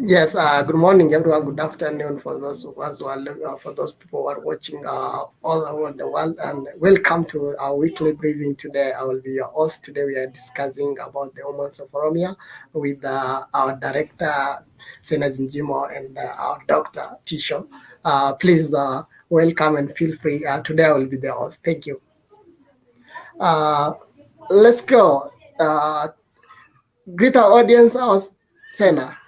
Yes, good morning, everyone. Good afternoon for those of us who are for those people who are watching all around the world, and welcome to our weekly briefing. Today, I will be your host. Today, we are discussing about the Women of Oromia with our director, Sena Zinjimo, and our doctor, Tisho. Please welcome and feel free. Today, I will be the host. Thank you. Let's go. Greet our audience, Sena.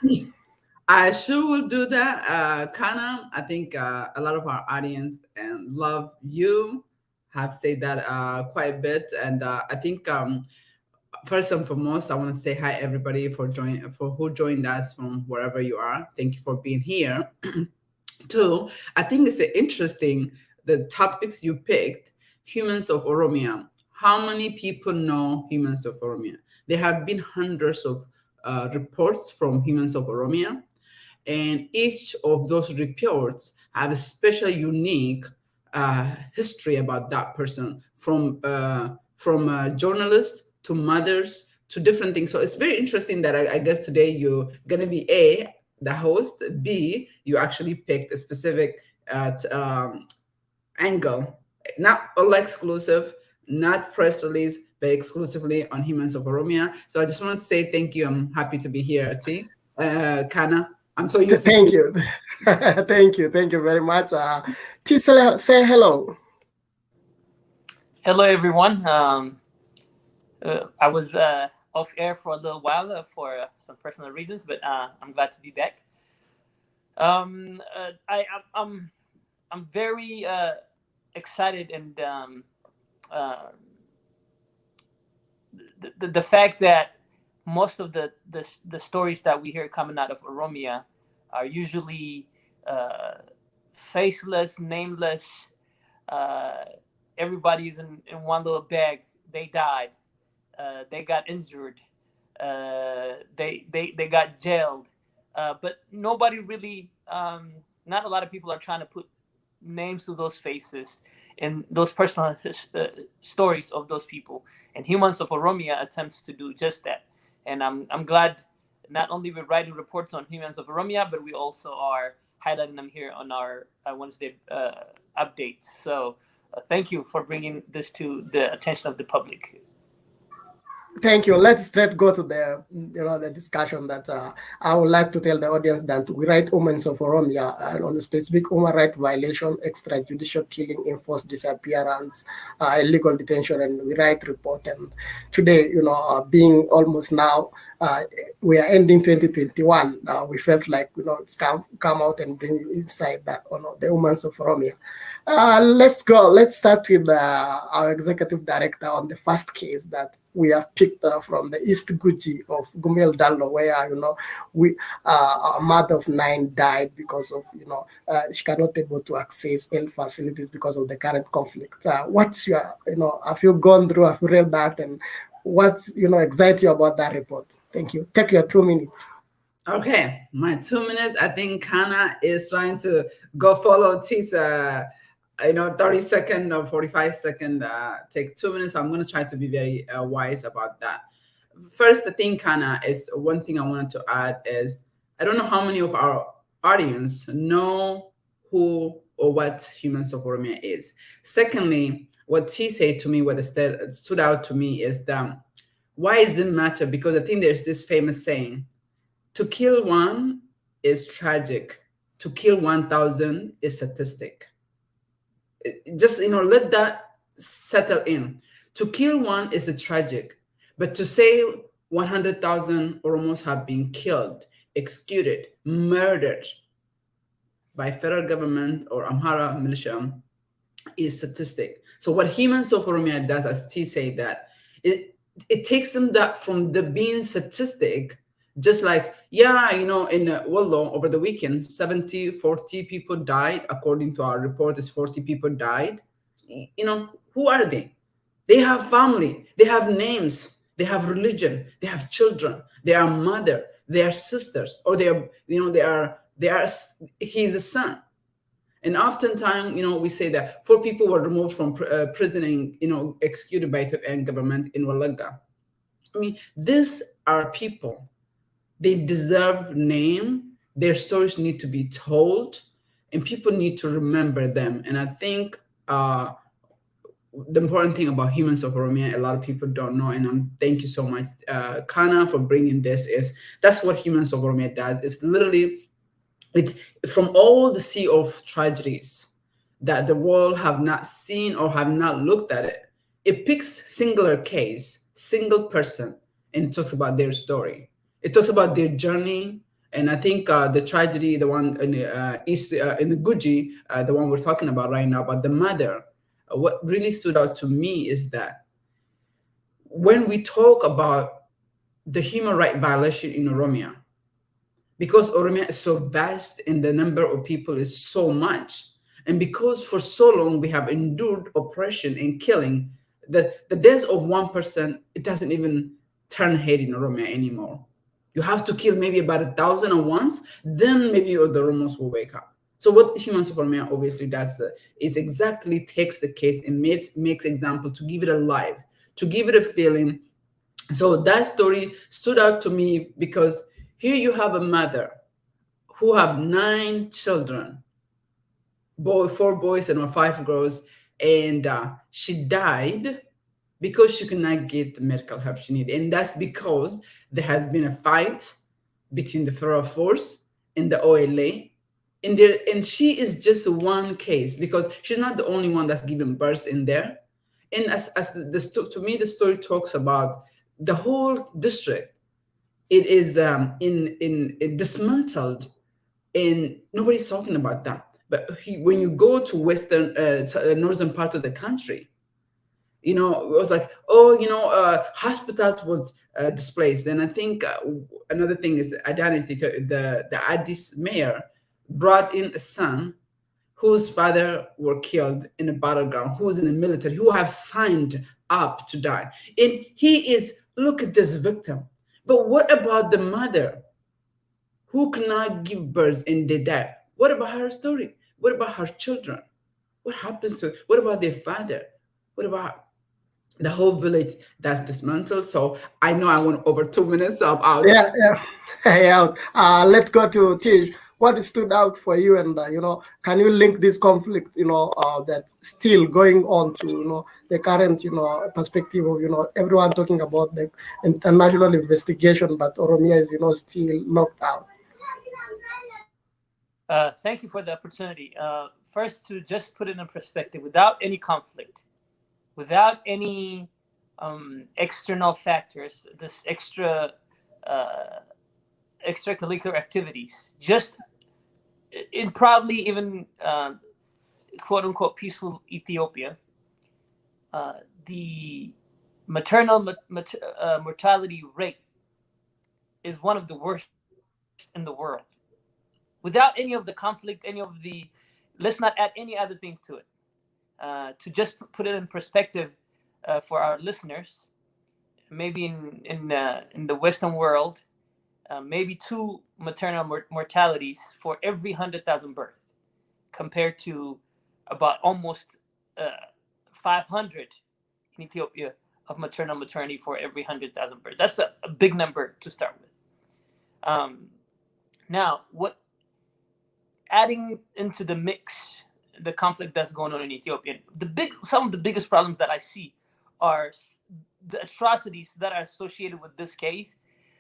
I sure will do that, Kana. I think a lot of our audience and love you have said that quite a bit, and I think first and foremost, I want to say hi everybody for who joined us from wherever you are. Thank you for being here. Two, I think it's interesting the topics you picked. Humans of Oromia. How many people know Humans of Oromia? There have been hundreds of reports from Humans of Oromia, and each of those reports have a special, unique history about that person, from journalists to mothers to different things. So it's very interesting that I guess today you're gonna be the host. B, you actually picked a specific angle, not all exclusive, not press release, but exclusively on Humans of Oromia. So I just want to say thank you. I'm happy to be here, T. Kana. I'm so used to Thank you. Thank you very much. Tisela, say hello. Hello, everyone. I was off air for a little while for some personal reasons, but I'm glad to be back. I'm very excited, and the fact that most of the stories that we hear coming out of Oromia are usually faceless, nameless. Everybody's in one little bag. They died. They got injured. They got jailed. But nobody really, not a lot of people are trying to put names to those faces and those personal stories of those people. And Humans of Oromia attempts to do just that. And I'm glad not only we're writing reports on Humans of Oromia, but we also are highlighting them here on our Wednesday updates. So thank you for bringing this to the attention of the public. Thank you. Let's go to the discussion that I would like to tell the audience that we write Women of Oromia on a specific human right violation, extrajudicial killing, enforced disappearance, illegal detention, and we write report. And today, being almost now, we are ending 2021. We felt like it's come out and bring inside that the Women of Oromia. Let's go. Let's start with our executive director on the first case that we have picked from the East Guji of Gumel Dallo, where a mother of 9 died because of she cannot able to access health facilities because of the current conflict. What's your have you gone through? Have you read that? And what's excites you about that report? Thank you. Take your 2 minutes. Okay, my 2 minutes. I think Kana is trying to go follow T's 30-second or 45-second, take 2 minutes. I'm going to try to be very wise about that. First, the thing, Kana, is one thing I wanted to add is I don't know how many of our audience know who or what Humans of Oromia is. Secondly, what T said to me, what stood out to me is that why does it matter? Because I think there's this famous saying, to kill one is tragic. To kill 1,000 is statistic. Just let that settle in. To kill one is a tragic, but to say 100,000 Oromos have been killed, executed, murdered by federal government or Amhara militia is statistic. So what Humans of Oromia does, as T say, that it takes them that from the being statistic, just like, in Ollaa over the weekend, 40 people died. According to our report, is 40 people died. Who are they? They have family, they have names, they have religion, they have children, they are mother, they are sisters, or he's a son. And oftentimes, we say that 4 people were removed from prison and, executed by Ethiopian government in Walaga. I mean, these are people. They deserve name. Their stories need to be told, and people need to remember them. And I think the important thing about Humans of Oromia, a lot of people don't know, and thank you so much, Kana, for bringing this. Is that's what Humans of Oromia does. It's literally it from all the sea of tragedies that the world have not seen or have not looked at it. It picks singular case, single person, and it talks about their story. It talks about their journey. And I think the tragedy, the one in the east, in the Guji, the one we're talking about right now, about the mother, what really stood out to me is that when we talk about the human right violation in Oromia, because Oromia is so vast and the number of people is so much, and because for so long we have endured oppression and killing, the death of one person, it doesn't even turn head in Oromia anymore. You have to kill maybe about 1,000 at once, then maybe the Oromos will wake up. So what Humans of Oromia obviously does is exactly takes the case and makes example to give it a life, to give it a feeling. So that story stood out to me because here you have a mother who have 9 children, 4 boys and 5 girls, and she died because she could not get the medical help she needed. And that's because there has been a fight between the federal force and the OLA. And she is just one case because she's not the only one that's given birth in there. And to me, the story talks about the whole district. It is dismantled, and nobody's talking about that. But when you go to northern part of the country, it was like, hospitals was displaced. And I think another thing is identity. The Addis mayor brought in a son whose father were killed in a battleground, who was in the military, who have signed up to die. And he is, look at this victim. But what about the mother who cannot give birth and they die? What about her story? What about her children? What happens to, what about their father? What about the whole village that's dismantled? So I know I went over 2 minutes, so I'm out. Yeah. Let's go to Tish. What stood out for you, and can you link this conflict, that's still going on to, the current, perspective of, everyone talking about the international investigation, but Oromia is, still locked out. Thank you for the opportunity. First, to just put it in perspective, without any conflict, without any external factors, this extracurricular activities, just in probably even quote unquote peaceful Ethiopia, the maternal mortality rate is one of the worst in the world. Without any of the conflict, let's not add any other things to it. To just put it in perspective for our listeners, maybe in the Western world, maybe 2 maternal mortalities for every 100,000 births, compared to about almost 500 in Ethiopia of maternal maternity for every 100,000 births. That's a big number to start with. Now, adding into the mix the conflict that's going on in Ethiopia, some of the biggest problems that I see are the atrocities that are associated with this case,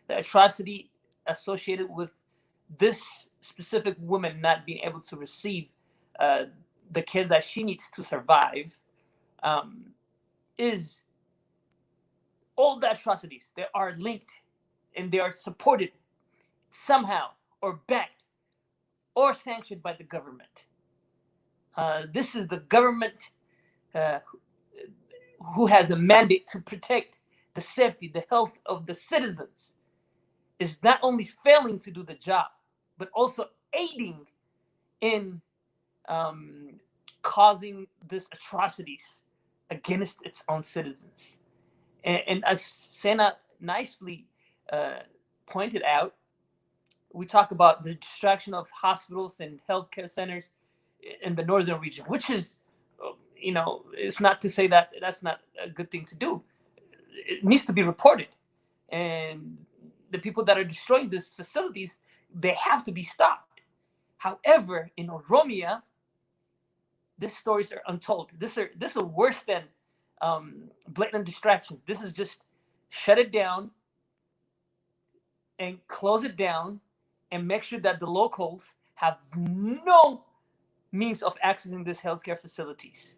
the atrocity associated with this specific woman not being able to receive the care that she needs to survive, is all the atrocities. They are linked and they are supported somehow or backed or sanctioned by the government. This is the government who has a mandate to protect the safety, the health of the citizens, is not only failing to do the job, but also aiding in causing these atrocities against its own citizens. And as Sena nicely pointed out, we talk about the destruction of hospitals and healthcare centers in the northern region, which is, it's not to say that that's not a good thing to do. It needs to be reported, and the people that are destroying these facilities, they have to be stopped. However, in Oromia, these stories are untold. This is worse than blatant distraction. This is just shut it down and close it down and make sure that the locals have no means of accessing these healthcare facilities.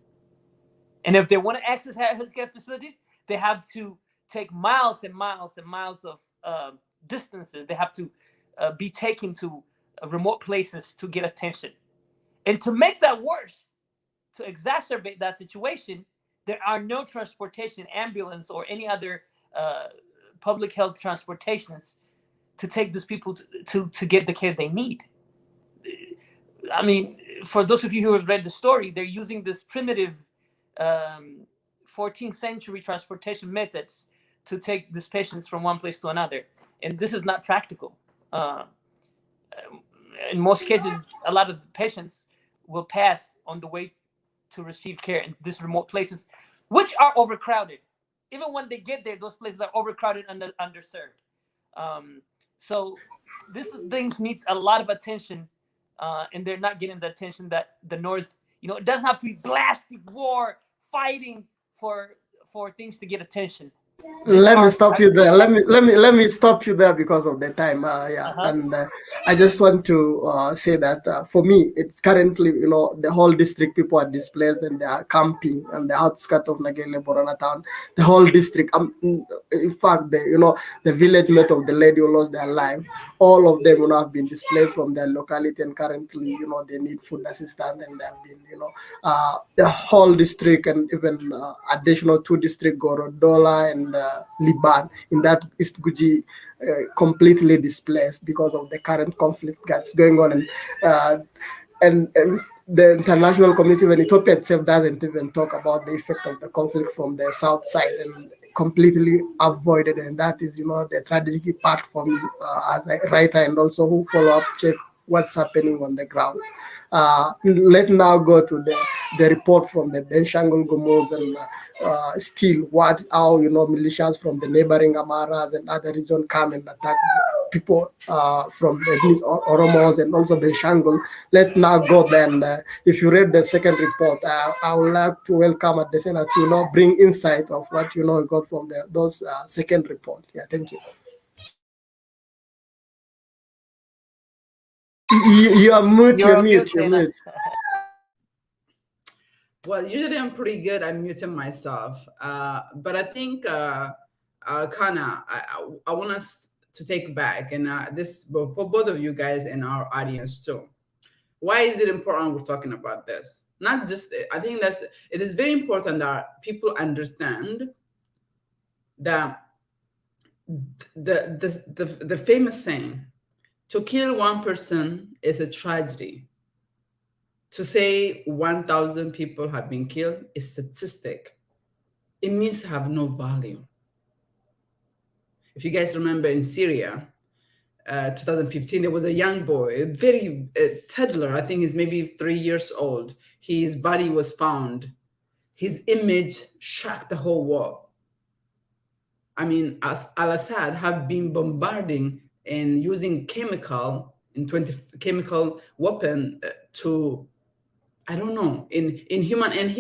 And if they want to access healthcare facilities, they have to take miles and miles and miles of distances. They have to be taken to remote places to get attention. And to make that worse, to exacerbate that situation, there are no transportation, ambulance, or any other public health transportations to take these people to get the care they need. I mean, for those of you who have read the story, they're using this primitive 14th century transportation methods to take these patients from one place to another. And this is not practical. In most cases, a lot of the patients will pass on the way to receive care in these remote places, which are overcrowded. Even when they get there, those places are overcrowded and underserved. So this things needs a lot of attention, and they're not getting the attention that the North, it doesn't have to be blasting war, fighting for things to get attention. Let me stop you there. Let me stop you there because of the time. And I just want to say that for me, it's currently the whole district people are displaced and they are camping on the outskirts of Nagele Borana town. The whole district. In fact, the village mate of the lady who lost their life. All of them have been displaced from their locality and currently they need food assistance and they have been the whole district and even additional 2 districts Gorodola and Liban in that East Guji completely displaced because of the current conflict that's going on, and the international community, when Ethiopia itself doesn't even talk about the effect of the conflict from the south side and completely avoided, and that is the tragic part for me as a writer and also who follow up check what's happening on the ground. Let's now go to the report from the Benshangul Gumuz and still how militias from the neighboring Amaras and other regions come and attack people from the Oromos and also Benshangul. Let's now go then. If you read the second report, I would like to welcome at the Senate to bring insight of what you got from those second report. Yeah, thank you. You are mute. You're mute. Well, usually I'm pretty good at muting myself, but I think Kana, I want us to take back, and this for both of you guys and our audience too. Why is it important we're talking about this? Not just, I think it is very important that people understand that the famous saying, to kill one person is a tragedy. To say 1,000 people have been killed is statistic. It means to have no value. If you guys remember in Syria, 2015, there was a young boy, a toddler, I think he's maybe 3 years old. His body was found. His image shocked the whole world. I mean, as Al-Assad have been bombarding and using chemical weapon to, I don't know, inhuman, and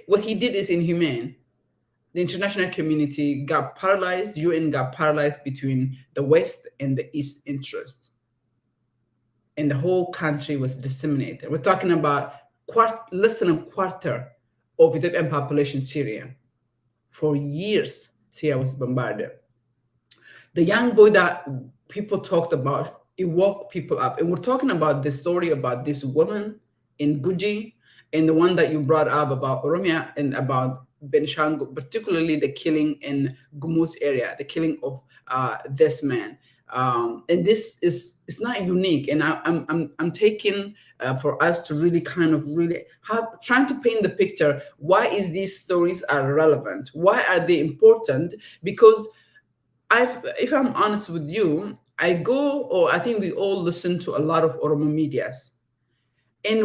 what he did is inhumane. The international community got paralyzed, UN got paralyzed between the West and the East interest. And the whole country was disseminated. We're talking about less than a quarter of Ethiopian population Syria. For years, Syria was bombarded. The young boy that people talked about, it woke people up. And we're talking about the story about this woman in Guji, and the one that you brought up about Oromia and about Benshangul, particularly the killing in Gumuz area, the killing of this man. And this is, it's not unique. And I'm taking for us to really kind of trying to paint the picture. Why is these stories are relevant? Why are they important? Because if I'm honest with you, I think we all listen to a lot of Oromo medias. And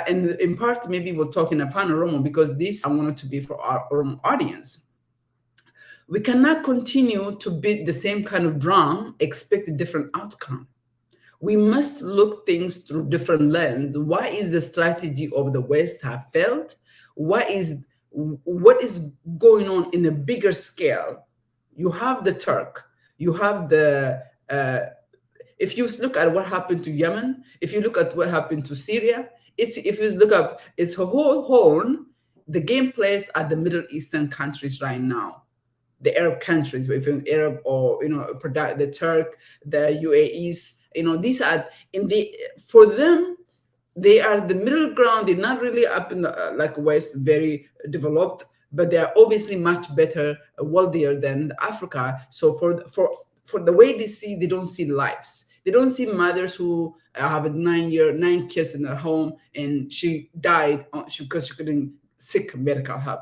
and in part, maybe we'll talk in a pan Oromo, because this I wanted to be for our Oromo audience. We cannot continue to beat the same kind of drum, expect a different outcome. We must look things through different lens. Why is the strategy of the West have failed? What is going on in a bigger scale? You have the Turk, you have the if you look at what happened to Yemen, if you look at what happened to Syria, if you look up, it's a whole horn. The game plays at the Middle Eastern countries right now, the Arab countries, if you're Arab, or the Turk, the UAEs. These are for them, they are the middle ground. They're not really up in the like West, very developed, but they are obviously much better, wealthier than Africa. So for the way they see, they don't see lives. They don't see mothers who have 9 kids in the home and she died because she couldn't seek medical help.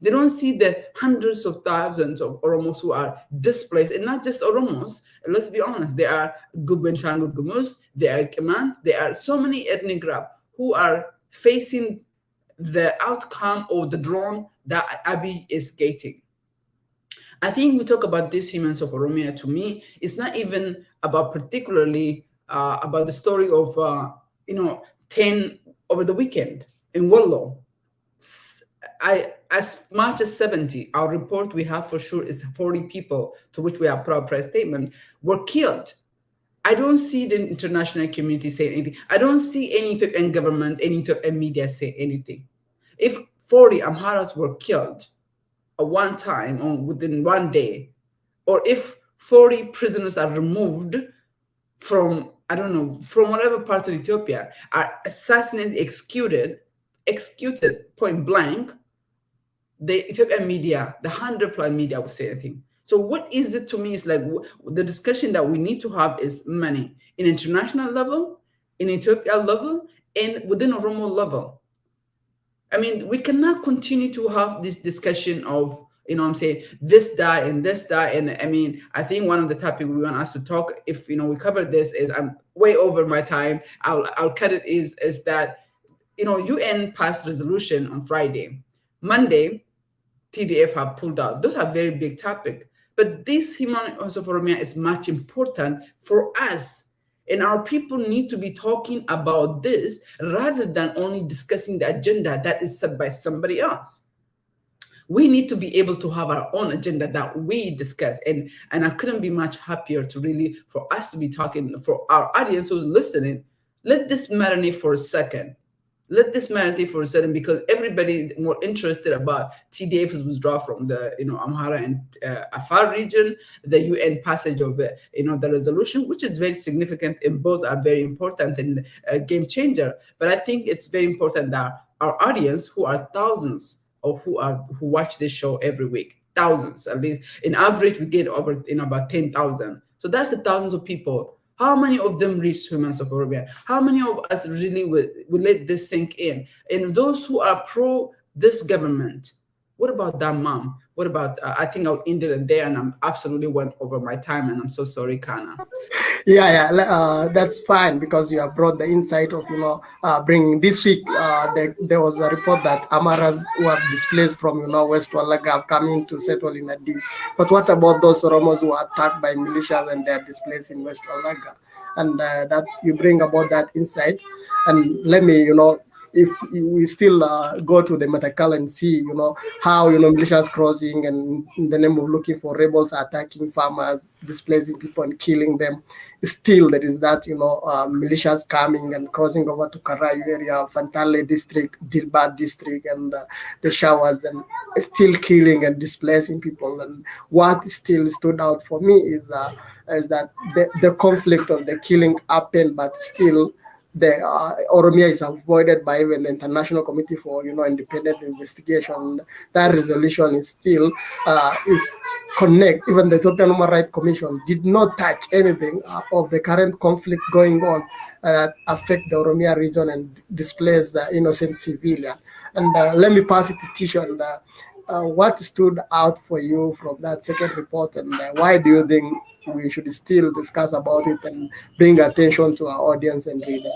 They don't see the hundreds of thousands of Oromos who are displaced, and not just Oromos. Let's be honest. There are Gubenshangu Gumus, there are Keman, there are so many ethnic groups who are facing the outcome of the drone that Abiy is getting. I think we talk about these humans of Oromia. To me, it's not even about particularly about the story of 10 over the weekend in Wallo. As much as 70, our report we have for sure is 40 people, to which we have proud press statement, were killed. I don't see the international community say anything. I don't see any Ethiopian government, any Ethiopian media say anything. If 40 Amharas were killed at one time within one day, or if 40 prisoners are removed from, I don't know, from whatever part of Ethiopia, are assassinated, executed point blank, the Ethiopian media, the 100+ media will say anything. So what is it to me? Is like the discussion that we need to have is money in international level, in Ethiopia level, and within Oromo level. I mean, we cannot continue to have this discussion of, I'm saying this die and this die. And I mean, I think one of the topics we want us to talk, if we cover this, is I'm way over my time. I'll cut it. Is that UN passed resolution on Friday, Monday, TDF have pulled out. Those are very big topic. But this human rights of Oromia is much important for us. And our people need to be talking about this rather than only discussing the agenda that is set by somebody else. We need to be able to have our own agenda that we discuss. And I couldn't be much happier for us to be talking, for our audience who's listening. Let this marinate for a second. Because everybody is more interested about TDF's withdrawal from the Amhara and Afar region, the UN passage of the resolution, which is very significant, and both are very important and a game changer. But I think it's very important that our audience, who are thousands of who watch this show every week, thousands at least, in average we get over about 10,000. So that's the thousands of people. How many of them reach humans of Oromia? How many of us really will let this sink in? And those who are pro this government, what about that mom? What about, I think I'll end it there, and I'm absolutely went over my time, and I'm so sorry, Kana. That's fine, because you have brought the insight of, bringing this week, there was a report that Amaras who are displaced from, West Wallaga have come in to settle in Addis. But what about those Oromos who are attacked by militias and they are displaced in West Wallaga? And that you bring about that insight. And let me, if we still go to the Matakal and see, how, militias crossing and in the name of looking for rebels attacking farmers, displacing people and killing them, still there is that, militias coming and crossing over to Karayu area, Fantale district, Dilbad district, and the showers, and still killing and displacing people. And what still stood out for me is that the conflict of the killing happened, but still the Oromia is avoided by even the International Committee for Independent Investigation. That resolution is still connect. Even the Ethiopian Human Rights Commission did not touch anything of the current conflict going on that affect the Oromia region and displace the innocent civilian. And let me pass it to Tisha. And what stood out for you from that second report, and why do you think we should still discuss about it and bring attention to our audience and readers?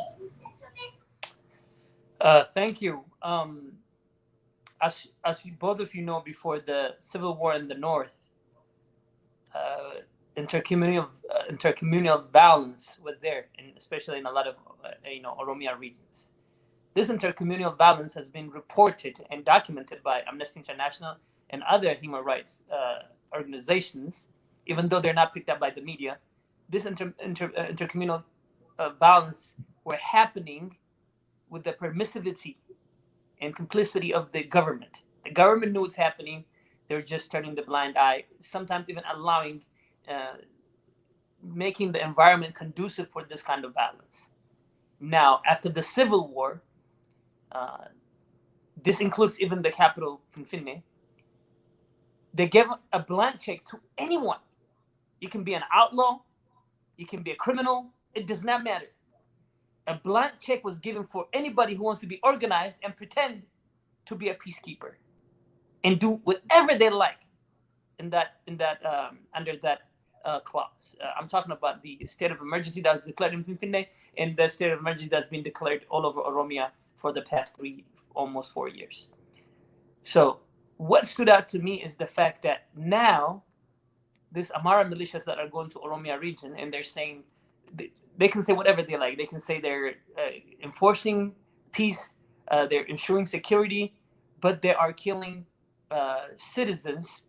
Thank you. Both of you know, before the civil war in the north, uh, intercommunal violence was there, and especially in a lot of Oromia regions. This intercommunal violence has been reported and documented by Amnesty International and other human rights organizations, even though they're not picked up by the media. This intercommunal violence were happening with the permissivity and complicity of the government. The government knew what's happening. They're just turning the blind eye, sometimes even allowing, making the environment conducive for this kind of violence. Now, after the civil war, uh, this includes even the capital, Finfinne, they gave a blank check to anyone. You can be an outlaw, you can be a criminal, it does not matter. A blank check was given for anybody who wants to be organized and pretend to be a peacekeeper and do whatever they like in that under that clause. I'm talking about the state of emergency that was declared in Finfinne and the state of emergency that's been declared all over Oromia for the past almost 4 years. So what stood out to me is the fact that now these Amara militias that are going to Oromia region and they're saying they can say whatever they like. They can say they're enforcing peace, they're ensuring security, but they are killing citizens.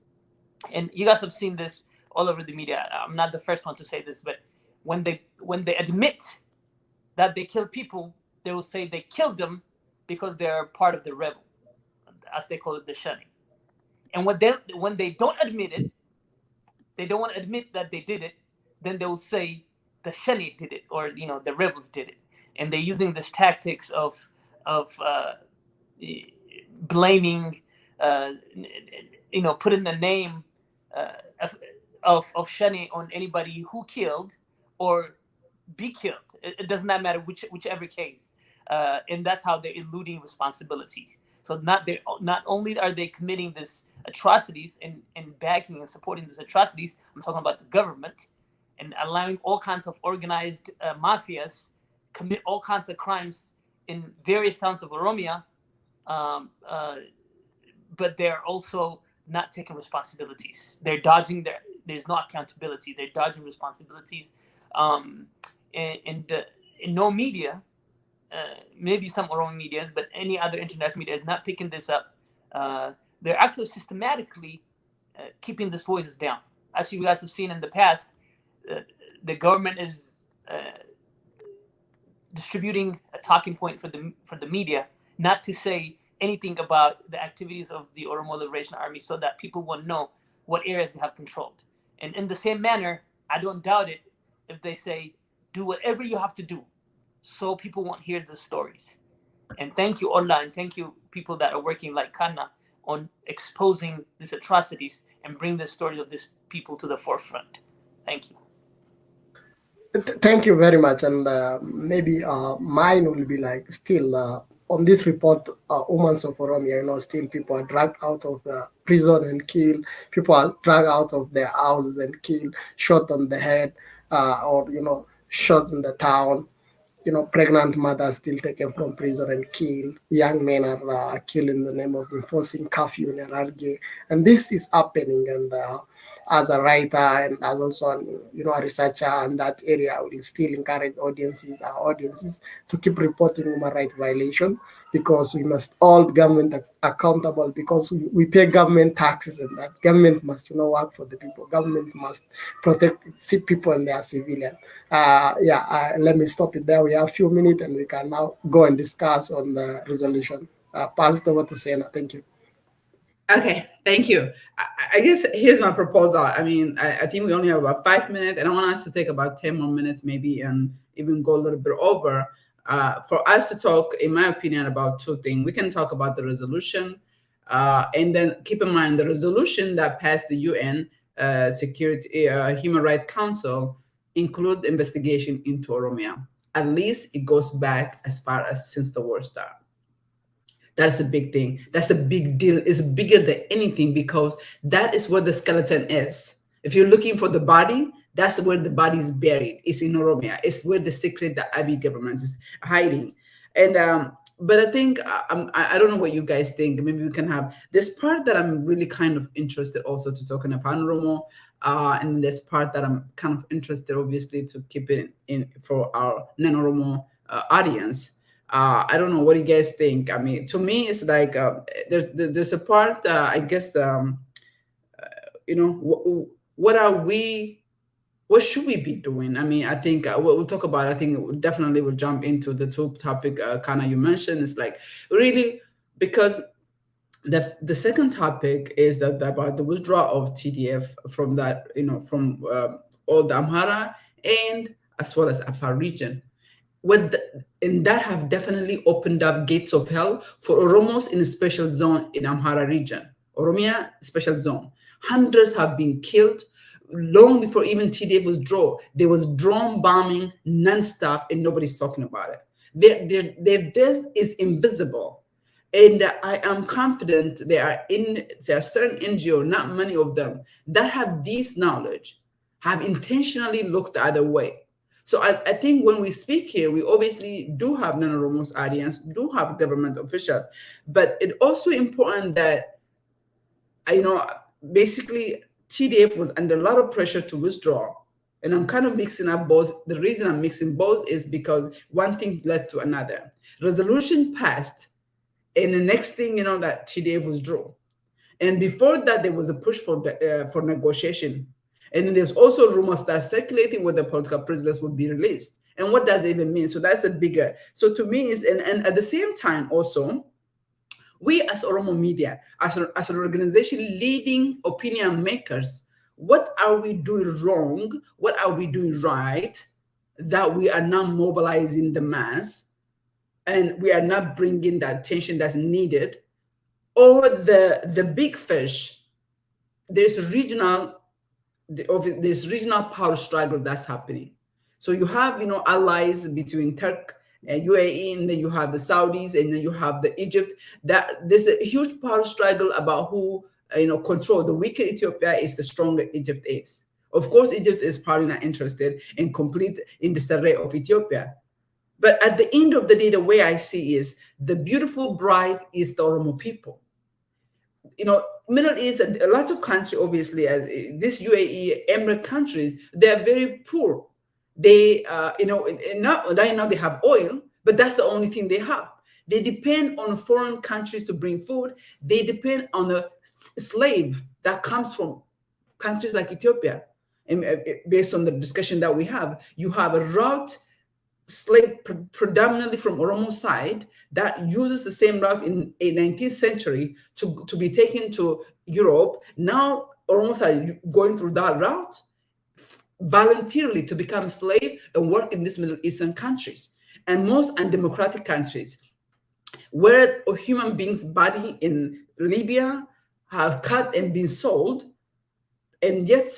And you guys have seen this all over the media. I'm not the first one to say this, but when they admit that they kill people, they will say they killed them because they are part of the rebel, as they call it, the Shani. And when they don't admit it, they don't want to admit that they did it, then they will say the Shani did it, or the rebels did it, and they're using this tactics of blaming, uh, putting the name uh, of Shani on anybody who killed or be killed. It does not matter whichever case, and that's how they're eluding responsibilities. So not only are they committing these atrocities and backing and supporting these atrocities, I'm talking about the government and allowing all kinds of organized mafias commit all kinds of crimes in various towns of Oromia, um, uh, but they're also not taking responsibilities. They're dodging there's no accountability. They're dodging responsibilities, um, and no media, maybe some Oromo medias, but any other international media is not picking this up. They're actually systematically keeping these voices down. As you guys have seen in the past, uh, the government is distributing a talking point for the media not to say anything about the activities of the Oromo Liberation Army, so that people will know what areas they have controlled. And in the same manner, I don't doubt it if they say, do whatever you have to do so people won't hear the stories. And thank you, Ollaa, and thank you, people that are working like Kana on exposing these atrocities and bring the story of these people to the forefront. Thank you. Thank you very much. And maybe mine will be like still on this report, women of Oromia, still people are dragged out of prison and killed. People are dragged out of their houses and killed, shot on the head, or, shot in the town. Pregnant mothers still taken from prison and killed. Young men are killed in the name of enforcing curfew in Ararge. And this is happening. And as a writer and as also a researcher in that area, I will still encourage our audiences to keep reporting human rights violation, because we must hold government accountable, because we pay government taxes, and that government must work for the people. Government must protect people and their civilian. Let me stop it there. We have a few minutes and we can now go and discuss on the resolution. Pass it over to Sena. Thank you. Okay, thank you. I guess here's my proposal. I mean, I think we only have about 5 minutes, and I want us to take about 10 more minutes, maybe, and even go a little bit over, for us to talk, in my opinion, about two things. We can talk about the resolution, and then keep in mind the resolution that passed the UN Security Human Rights Council include investigation into Oromia. At least it goes back as far as since the war started. That's a big thing. That's a big deal. It's bigger than anything, because that is where the skeleton is. If you're looking for the body, that's where the body is buried. It's in Oromia. It's where the secret that Abiy government is hiding. And but I think I don't know what you guys think. Maybe we can have this part that I'm really kind of interested also to talking about Oromo, and this part that I'm kind of interested, obviously, to keep it in for our non-Oromo audience. I don't know what you guys think. I mean, to me, it's like there's a part, I guess, what are we? What should we be doing? I mean, I think we'll talk about. I think definitely we'll jump into the two topic, Kana, you mentioned. It's like really because the second topic is that about the withdrawal of TDF from that, from all the Amhara and as well as Afar region. And that have definitely opened up gates of hell for Oromos in a special zone in Amhara region, Oromia special zone. Hundreds have been killed long before even TDF withdrew. There was drone bombing nonstop, and nobody's talking about it. Their death is invisible. And I am confident there are certain NGO, not many of them, that have this knowledge, have intentionally looked the other way. So I think when we speak here, we obviously do have non-Oromos audience, do have government officials, but it's also important that, basically TDF was under a lot of pressure to withdraw. And I'm kind of mixing up both. The reason I'm mixing both is because one thing led to another. Resolution passed, and the next thing that TDF withdrew. And before that, there was a push for negotiation. And then there's also rumors that circulating whether political prisoners would be released. And what does it even mean? So that's a bigger. So to me, and at the same time also, we as Oromo media, as an organization leading opinion makers, what are we doing wrong? What are we doing right that we are not mobilizing the mass and we are not bringing the attention that's needed? Or the big fish, there's regional power struggle that's happening. So you have allies between Turk and UAE, and then you have the Saudis, and then you have the Egypt. That there's a huge power struggle about who control. The weaker Ethiopia is, the stronger Egypt is. Of course, Egypt is probably not interested in complete in disarray of Ethiopia. But at the end of the day, the way I see is the beautiful bride is the Oromo people. Middle East, lots of countries, obviously, as this UAE, Emirate countries, they are very poor. They, right now they have oil, but that's the only thing they have. They depend on foreign countries to bring food. They depend on the slave that comes from countries like Ethiopia. And based on the discussion that we have, you have a route slave predominantly from Oromo side that uses the same route in a 19th century to be taken to Europe. Now Oromo side going through that route voluntarily to become a slave and work in these Middle Eastern countries and most undemocratic countries where a human being's body in Libya have cut and been sold, and yet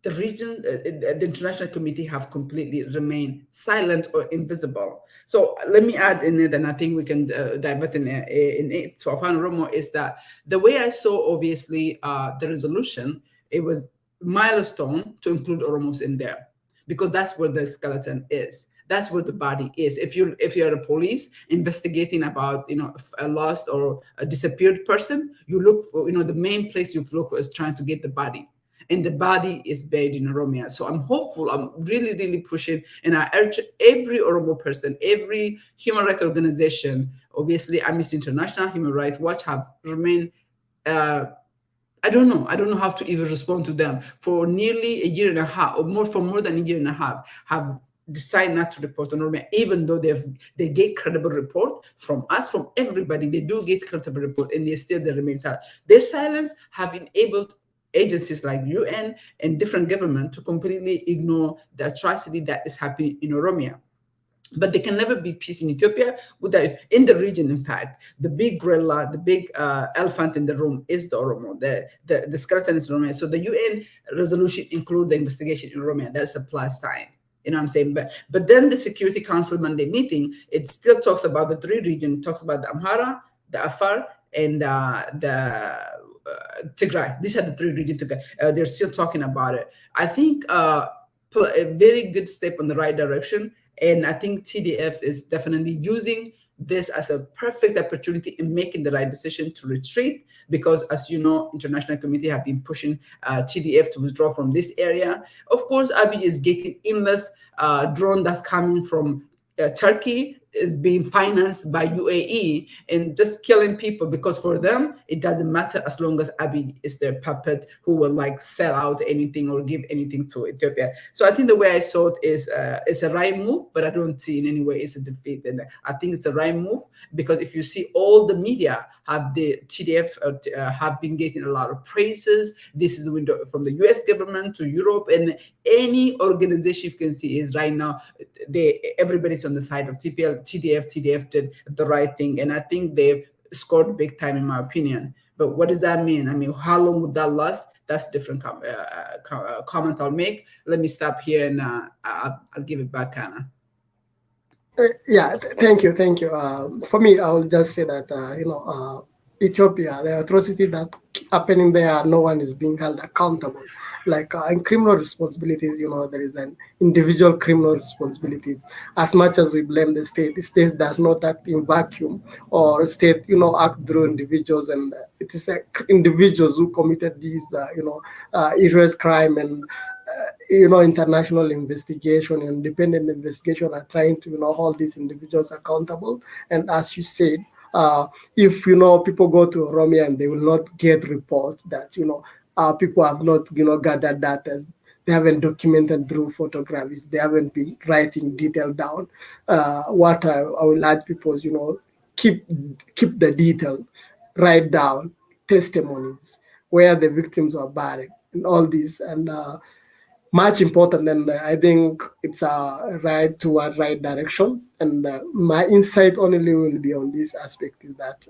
the region, the international community have completely remained silent or invisible. So let me add in it, and I think we can divert in it. So Afan Oromo is that the way I saw, obviously, the resolution, it was milestone to include Oromos in there because that's where the skeleton is. That's where the body is. If you're a police investigating about a lost or a disappeared person, you look for the main place you look for is trying to get the body. And the body is buried in Oromia. So I'm hopeful, I'm really, really pushing, and I urge every Oromo person, every human rights organization, obviously Amnesty International, Human Rights Watch have remained, I don't know how to even respond to them. For nearly a year and a half, or for more than a year and a half, have decided not to report on Oromia, even though they get credible report from us, from everybody. They do get credible report, and they remain silent. Their silence have enabled agencies like UN and different government to completely ignore the atrocity that is happening in Oromia. But there can never be peace in Ethiopia without, in the region, in fact, the big gorilla, the big elephant in the room is the Oromo, the skeleton is Oromia. So the UN resolution include the investigation in Oromia. That's a plus sign. You know what I'm saying? But then the Security Council Monday meeting, it still talks about the three regions, talks about the Amhara, the Afar, and the Tigray. These are the three regions. They're still talking about it. I think a very good step in the right direction. And I think TDF is definitely using this as a perfect opportunity in making the right decision to retreat, because as you know, international community have been pushing TDF to withdraw from this area. Of course, Abiy is getting endless drone that's coming from Turkey, is being financed by UAE and just killing people, because for them it doesn't matter as long as Abiy is their puppet who will like sell out anything or give anything to Ethiopia. So I think the way I saw it is it's a right move, but I don't see in any way it's a defeat. And I think it's a right move because if you see all the media have the TDF have been getting a lot of praises. This is window from the US government to Europe, and any organization you can see is right now everybody's on the side of TDF did the right thing, and I think they've scored big time in my opinion. But what does that mean? I mean, how long would that last? That's a different comment I'll make. Let me stop here and I'll give it back, Anna. Yeah, thank you. For me, I will just say that Ethiopia, the atrocity that happening there, no one is being held accountable. Like in criminal responsibilities, there is an individual criminal responsibilities. As much as we blame the state does not act in vacuum, or state, act through individuals, and it is individuals who committed these, serious crime, and international investigation, independent investigation are trying to, hold these individuals accountable. And as you said, if people go to Oromia and they will not get reports that people have not gathered data, they haven't documented through photographies, they haven't been writing detail down. What I will urge people is keep the detail, write down testimonies where the victims are buried and all this, and much important. And I think it's a right toward right direction. And my insight only will be on this aspect is that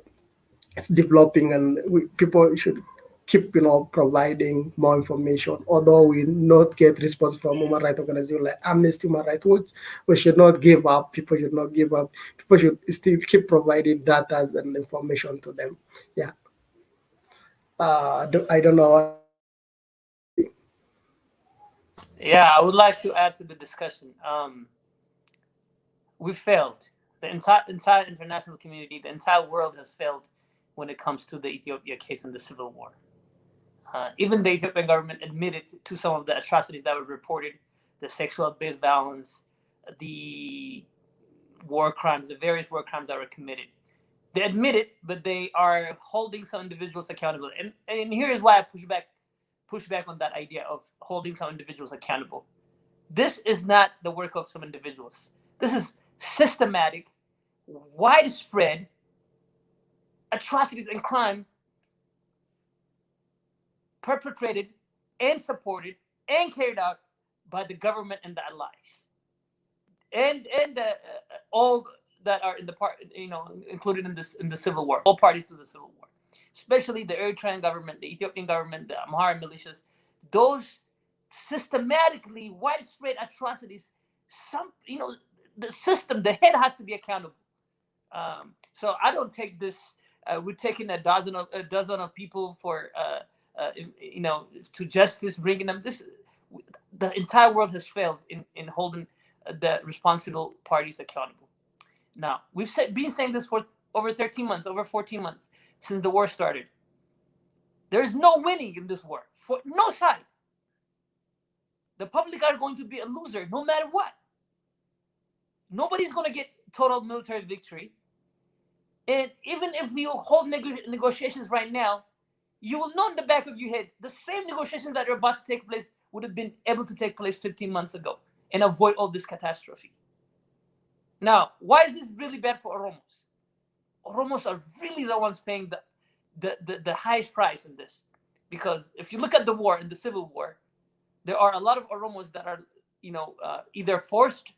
it's developing, and people should keep providing more information. Although we not get response from human rights organizations like Amnesty, Human Rights Watch, we should not give up. People should not give up. People should still keep providing data and information to them. Yeah. I don't know what else you want to add. Yeah, I would like to add to the discussion. We failed. The entire international community, the entire world has failed when it comes to the Ethiopia case and the civil war. Even the Ethiopian government admitted to some of the atrocities that were reported, the sexual-based violence, the war crimes, the various war crimes that were committed. They admit it, but they are holding some individuals accountable. And here is why I push back on that idea of holding some individuals accountable. This is not the work of some individuals. This is systematic, widespread atrocities and crime perpetrated and supported and carried out by the government and the allies, and all that are in the part, included in the civil war, all parties to the civil war, especially the Eritrean government, the Ethiopian government, the Amhara militias. Those systematically widespread atrocities, the system, the head has to be accountable. So I don't take this. We're taking a dozen of people for to justice, bringing them. The entire world has failed in holding the responsible parties accountable. Now we've been saying this for over 13 months, over 14 months since the war started. There is no winning in this war for no side. The public are going to be a loser no matter what. Nobody's going to get total military victory. And even if we hold negotiations right now, you will know in the back of your head the same negotiations that are about to take place would have been able to take place 15 months ago and avoid all this catastrophe. Now, why is this really bad for Oromos? Oromos are really the ones paying the highest price in this. Because if you look at the war and the civil war, there are a lot of Oromos that are, either forced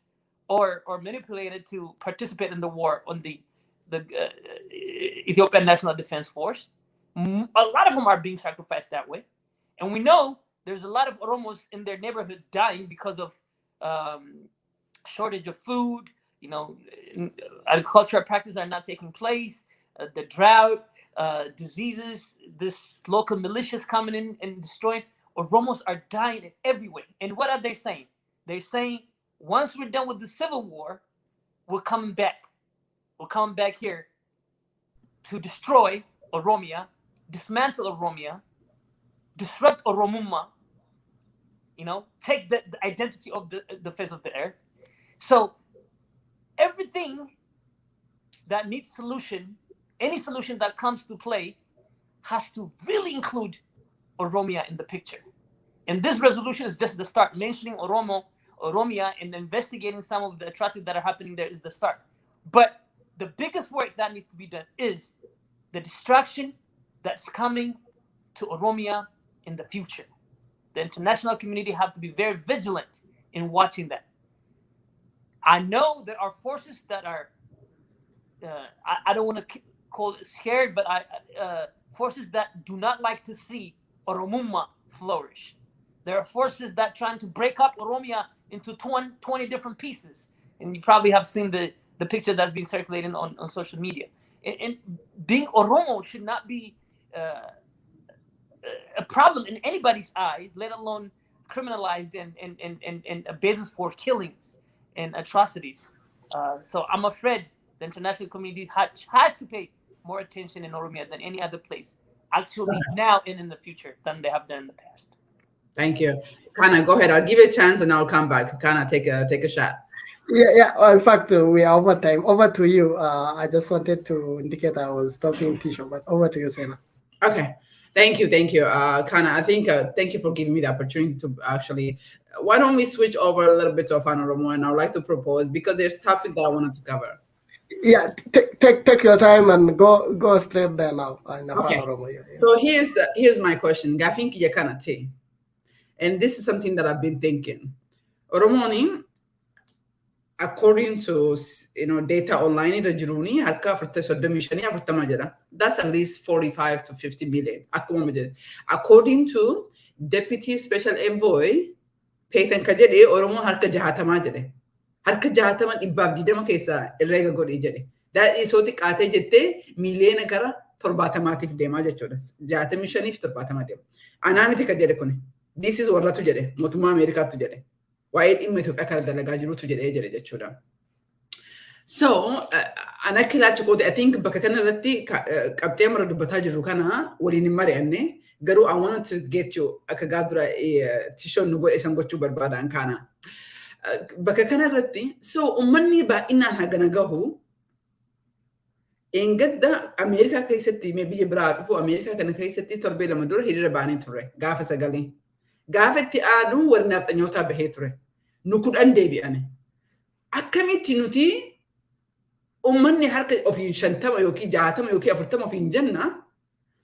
or manipulated to participate in the war on the Ethiopian National Defense Force. A lot of them are being sacrificed that way. And we know there's a lot of Oromos in their neighborhoods dying because of shortage of food, agricultural practices are not taking place, the drought, diseases, this local militias coming in and destroying. Oromos are dying in every way. And what are they saying? They're saying, once we're done with the civil war, we're coming back. will come back here to destroy Oromia, dismantle Oromia, disrupt Oromuma, take the identity of the face of the earth. So everything that needs solution, any solution that comes to play, has to really include Oromia in the picture. And this resolution is just the start. Mentioning Oromia, and investigating some of the atrocities that are happening there is the start. But the biggest work that needs to be done is the destruction that's coming to Oromia in the future. The international community have to be very vigilant in watching that. I know there are forces that are, I don't want to call it scared, but forces that do not like to see Oromuma flourish. There are forces that trying to break up Oromia into 20 different pieces. And you probably have seen the picture that's been circulating on social media. And being Oromo should not be a problem in anybody's eyes, let alone criminalized and a basis for killings and atrocities. So I'm afraid the international community has to pay more attention in Oromia than any other place, actually now and in the future, than they have done in the past. Thank you. Kana, go ahead. I'll give you a chance and I'll come back. Kana, take a shot. Yeah. Well, in fact, we are over time. Over to you. I just wanted to indicate I was stopping Tisha, but over to you, Sena. Okay. Thank you. Kana, I think, thank you for giving me the opportunity to actually, why don't we switch over a little bit of Oromo, and I would like to propose, because there's topic that I wanted to cover. Yeah, take your time and go straight there now. Okay. Oromo, yeah. So here's my question. Gafinki Yakanate. And this is something that I've been thinking. Oromoni, according to data online in the Jiruni, that's at least 45 to 50 million. According to Deputy Special Envoy Peyton Kajede, Oromo harka jahatama jede. Harka jahatama ibab didama kesa irrega godi jede. That is what ate jette million kara torbatamatif dema jechuudha. Jahatami shanif torbatamatif. Ananiti kajede kuni. This is warratu jede. Motuma America to jede. Why dhimma Itoophiyaa kana dalagaa jirutu jedhee jedhe jechuudha. So, ana kilaacha kooti, I think bakka kana irratti qabxee mara dubbataa jirru kana waliin hin mari'anne, garuu I wanted to get you akka gaadura tishoon nu godhe isan gochuu barbaadan kana. Bakka kana irratti, so ummanni baay'inaan hagana gahu, engadda Ameerikaa keessatti biyya biraa dhufu Ameerikaa kana keessatti torbee lama dura hiriira baanii turre gaafa sagalee. Gaafa itti aaduu warri nafxanyootaa bahee ture. Nu kudhan deebi'ane. Akkamitti nuti ummanni harka ofiin 50 yookiin 60 yookiin 40 ofiin jenna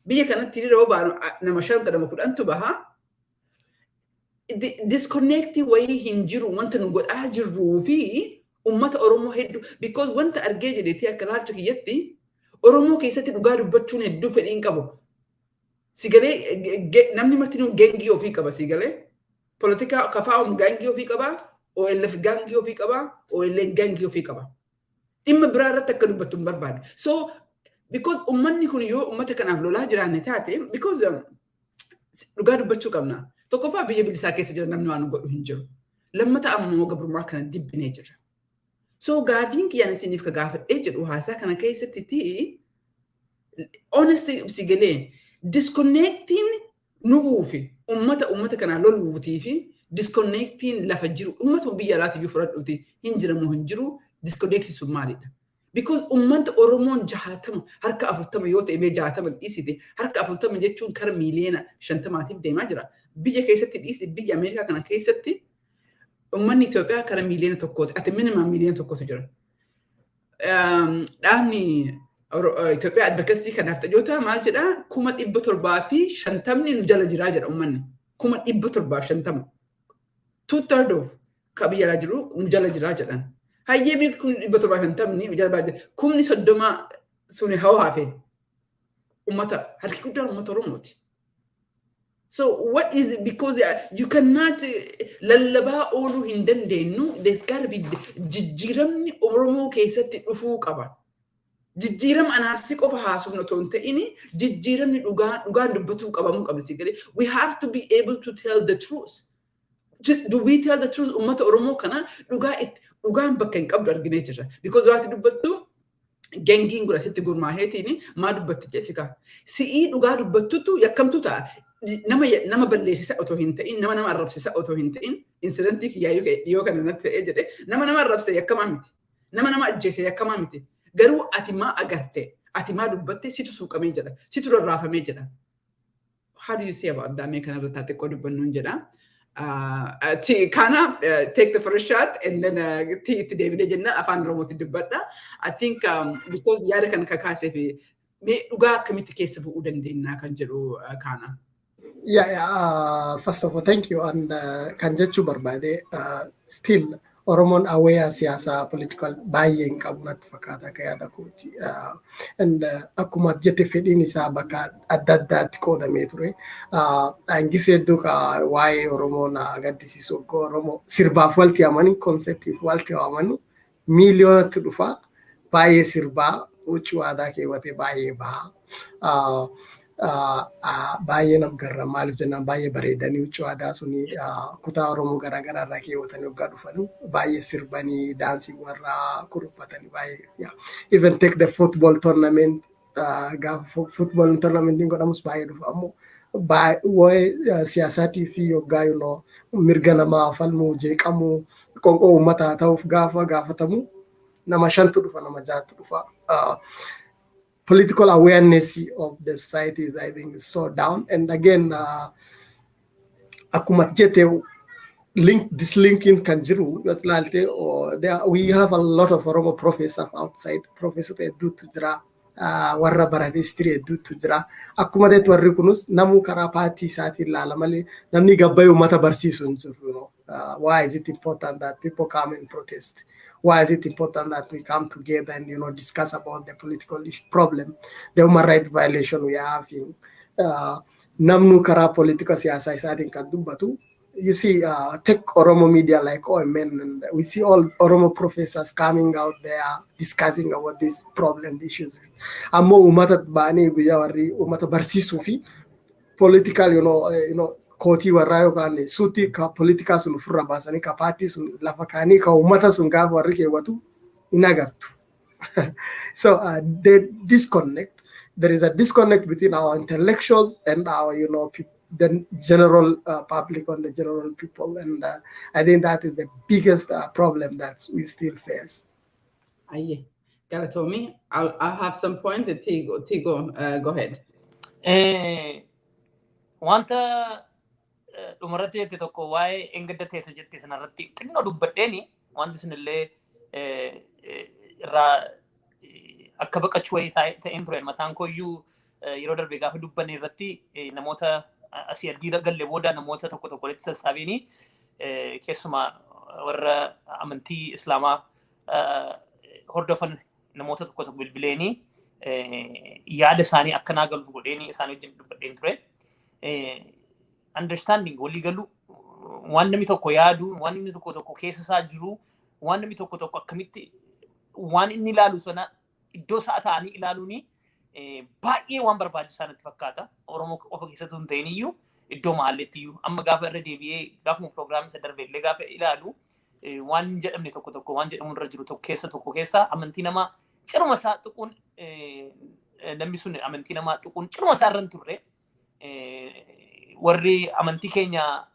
biyya kanatti hiriira baanu nama 5 nama 10tu baha. Disconnecti wayii hin jiru wanta nu godhaa jirruu fi ummata Oromoo hedduu, because wanta argee jedheetii akka laalcha kiyyatti Oromoo keessatti dhugaa dubbachuun hedduu fedhiin qabu. Sigalee namni martinuu gengii ofii qaba sigalee politika kafaa'um gengii ofii qaba OLF gengii ofii qaba OLN gengii ofii qaba dhimma biraa irratti akka dubbattu hin barbaadu. So because ummanni kun yoo ummata kanaaf lolaa jiraanne taate, because dhugaa dubbachuu qabna. Tokkoffaa biyya bilisaa keessa jira namni waan godhu hin jiru. Lammata ammoo gabrummaa kana dibbinee jira. So gaafiin kiyyaan isiniif ka gaafadhee jedhu haasaa kana keessatti honestly sigalee disconnecting nuufi ummata kana loluutii fi disconnecting lafa jiru ummata biyya alaati iyyuu fudhadhuuti hin jiramu hin jiru disconnecting sun maalidha? Because ummata Oromoon 60 harka 40 yoo ta'e 60 dhiisite harka 40 jechuun kara miiliyoona 50tiif deemaa jira. Biyya keessatti dhiisite biyya Ameerikaa kana keessatti ummanni Itoophiyaa kara miiliyoona tokkooti. Ati minimum miiliyoona tokkotu jira. Dhaabni Itoophiyaa advocacy kanaaf tajaajilota maal jedha 750 nu jala jiraa jedha ummanni 750 2/3 of ka biyya alaa jiru nu jala jiraa jedhan hayyee beek 750 nu jala baay'ee 30 suni hawaafe ummata harki guddaan ummata Oromooti. So what is it? Because you cannot lallabaa ooluu hin dandeenyu. There's gotta be jijjiiramni Oromoo keessatti dhufuu qaba. Jijjiiram anaafsi qofa haasofna otoo hin ta'ini jijjiiramni dhugaan dubbatuu qabamuu qaba sigalee. We have to be able to tell the truth. Do we tell the truth? Ummata Oromoo kana dhugaan bakka hin qabdu arginee jirra. Because waati dubbattu gengiin gura sitti gurmaaheetiin maa dubbatti Jessica. Si'ii dhugaa dubbattutu yakkamtu ta'a. Nama balleessisa otoo hin ta'in, nama arrabsisa otoo hin ta'in, insidentii kiyyaayuu dhiyoo kana natti ta'ee jedhe, nama arrabse yakkamaa miti. Nama ajjeese yakkamaa miti. Garuu ati maa agarte, ati maa dubbatte situ suuqamee jedha, situ rarraafamee jedha. How do you say about that? Mee kanarratti haa xiqqoo dubbannuun jedha. Kana take the first shot and then itti deebinee jenna afaan Oromootti dubbadha. I think because yaada kan kakaasee fi mee dhugaa akkamitti keessa bu'uu dandeenya kan jedhu kana. Yeah, first of all, thank you. And kan jechuu barbaade still Oromoon aware siyaasa political baay'een qabu natti fakkaata akka yaada kooti. And akkuma jette fedhiin isaa bakka adda addaatti qoodamee ture. Angisee duuka waa'ee Oromoo na gaddisiisu Oromoo sirbaaf walti amanii konseptiif walti amanu miiliyoonatti dhufa baay'ee sirbaa huccuu aadaa keewwatee baay'ee baha. Baay'ee nam garra maaliif jennaan baay'ee bareedanii huccuu aadaa suni kutaa Oromoo garaagaraa irraa keewwatanii waggaa dhufanu baay'ee sirbanii daansii warraa kuruphatanii baay'ee even take the football tournament gaafa football tournamentiin godhamus baay'ee dhufa ammoo waa'ee siyaasaatii fi yoggaa mirga namaa falmuu jeeqamuu qonqoo uummataa ta'uuf gaafa gaafatamu nama 5tu dhufa nama 6tu dhufa. Political awareness of the society is, I think, is so down. And again, akumat jete dislinking kan jiru yotlalte or we have a lot of Oromo professors outside. Professor do to jira warra barate history do to jira. Akumat warri kunus namu kara party sati lala mali namni gabbayu mata barsiisun jiru. Why is it important that people come and protest? Why is it important that we come together and discuss about the political problem, the human rights violation we are having? Namnu kara political siyasa isadin kadubatu. You see, take Oromo media like OMN, and we see all Oromo professors coming out there discussing about this problem, the issues. Amo umata bani guyawari umata barsisu fi political, koti warrayo kan suti ka politika sun furra basani ka party sun lafa kani ka ummata sun gaaf warri keewwatu inagartu. So they disconnect. There is a disconnect between our intellectuals and our the general public and the general people, and I think that is the biggest problem that we still face. Aye, Galatomi, I'll have some point. Tigo, go ahead. Wanta dhumarratti jettee tokko waa'ee engadda teessa jettee sanarratti xinnoo dubbadheeni wanti sunillee irraa akka baqachuu wayii ta'een ture mataan kooyyuu yeroo darbe gaafa dubbanne irratti namoota asii argii galle booda namoota tokko walitti sassaabiini keessumaa warra amantii islaamaa hordofan namoota tokko bilbileeni yaada isaanii akkanaa galuuf godheeni isaanii wajjin dubbadheen ture. Understanding walii galu waan namni tokko yaadu waan inni tokko keessa isaa jiru waan namni tokko akkamitti waan inni ilaalu sana iddoo isaa ta'anii ilaaluuni baay'ee waan barbaachisaa natti fakkaata. Oromoo qofa keessatti hin ta'in iyyuu iddoo maalletti iyyuu amma gaafa irra deebi'ee gaafuma pirogiraamii isa darbe illee gaafa ilaalu waan jedhamne tokko waan jedhamu irra jiru tokko keessa amantii namaa ciruma isaa tuquun namni sun amantii namaa tuquun ciruma isaa irra hin turre. Warri amantii keenya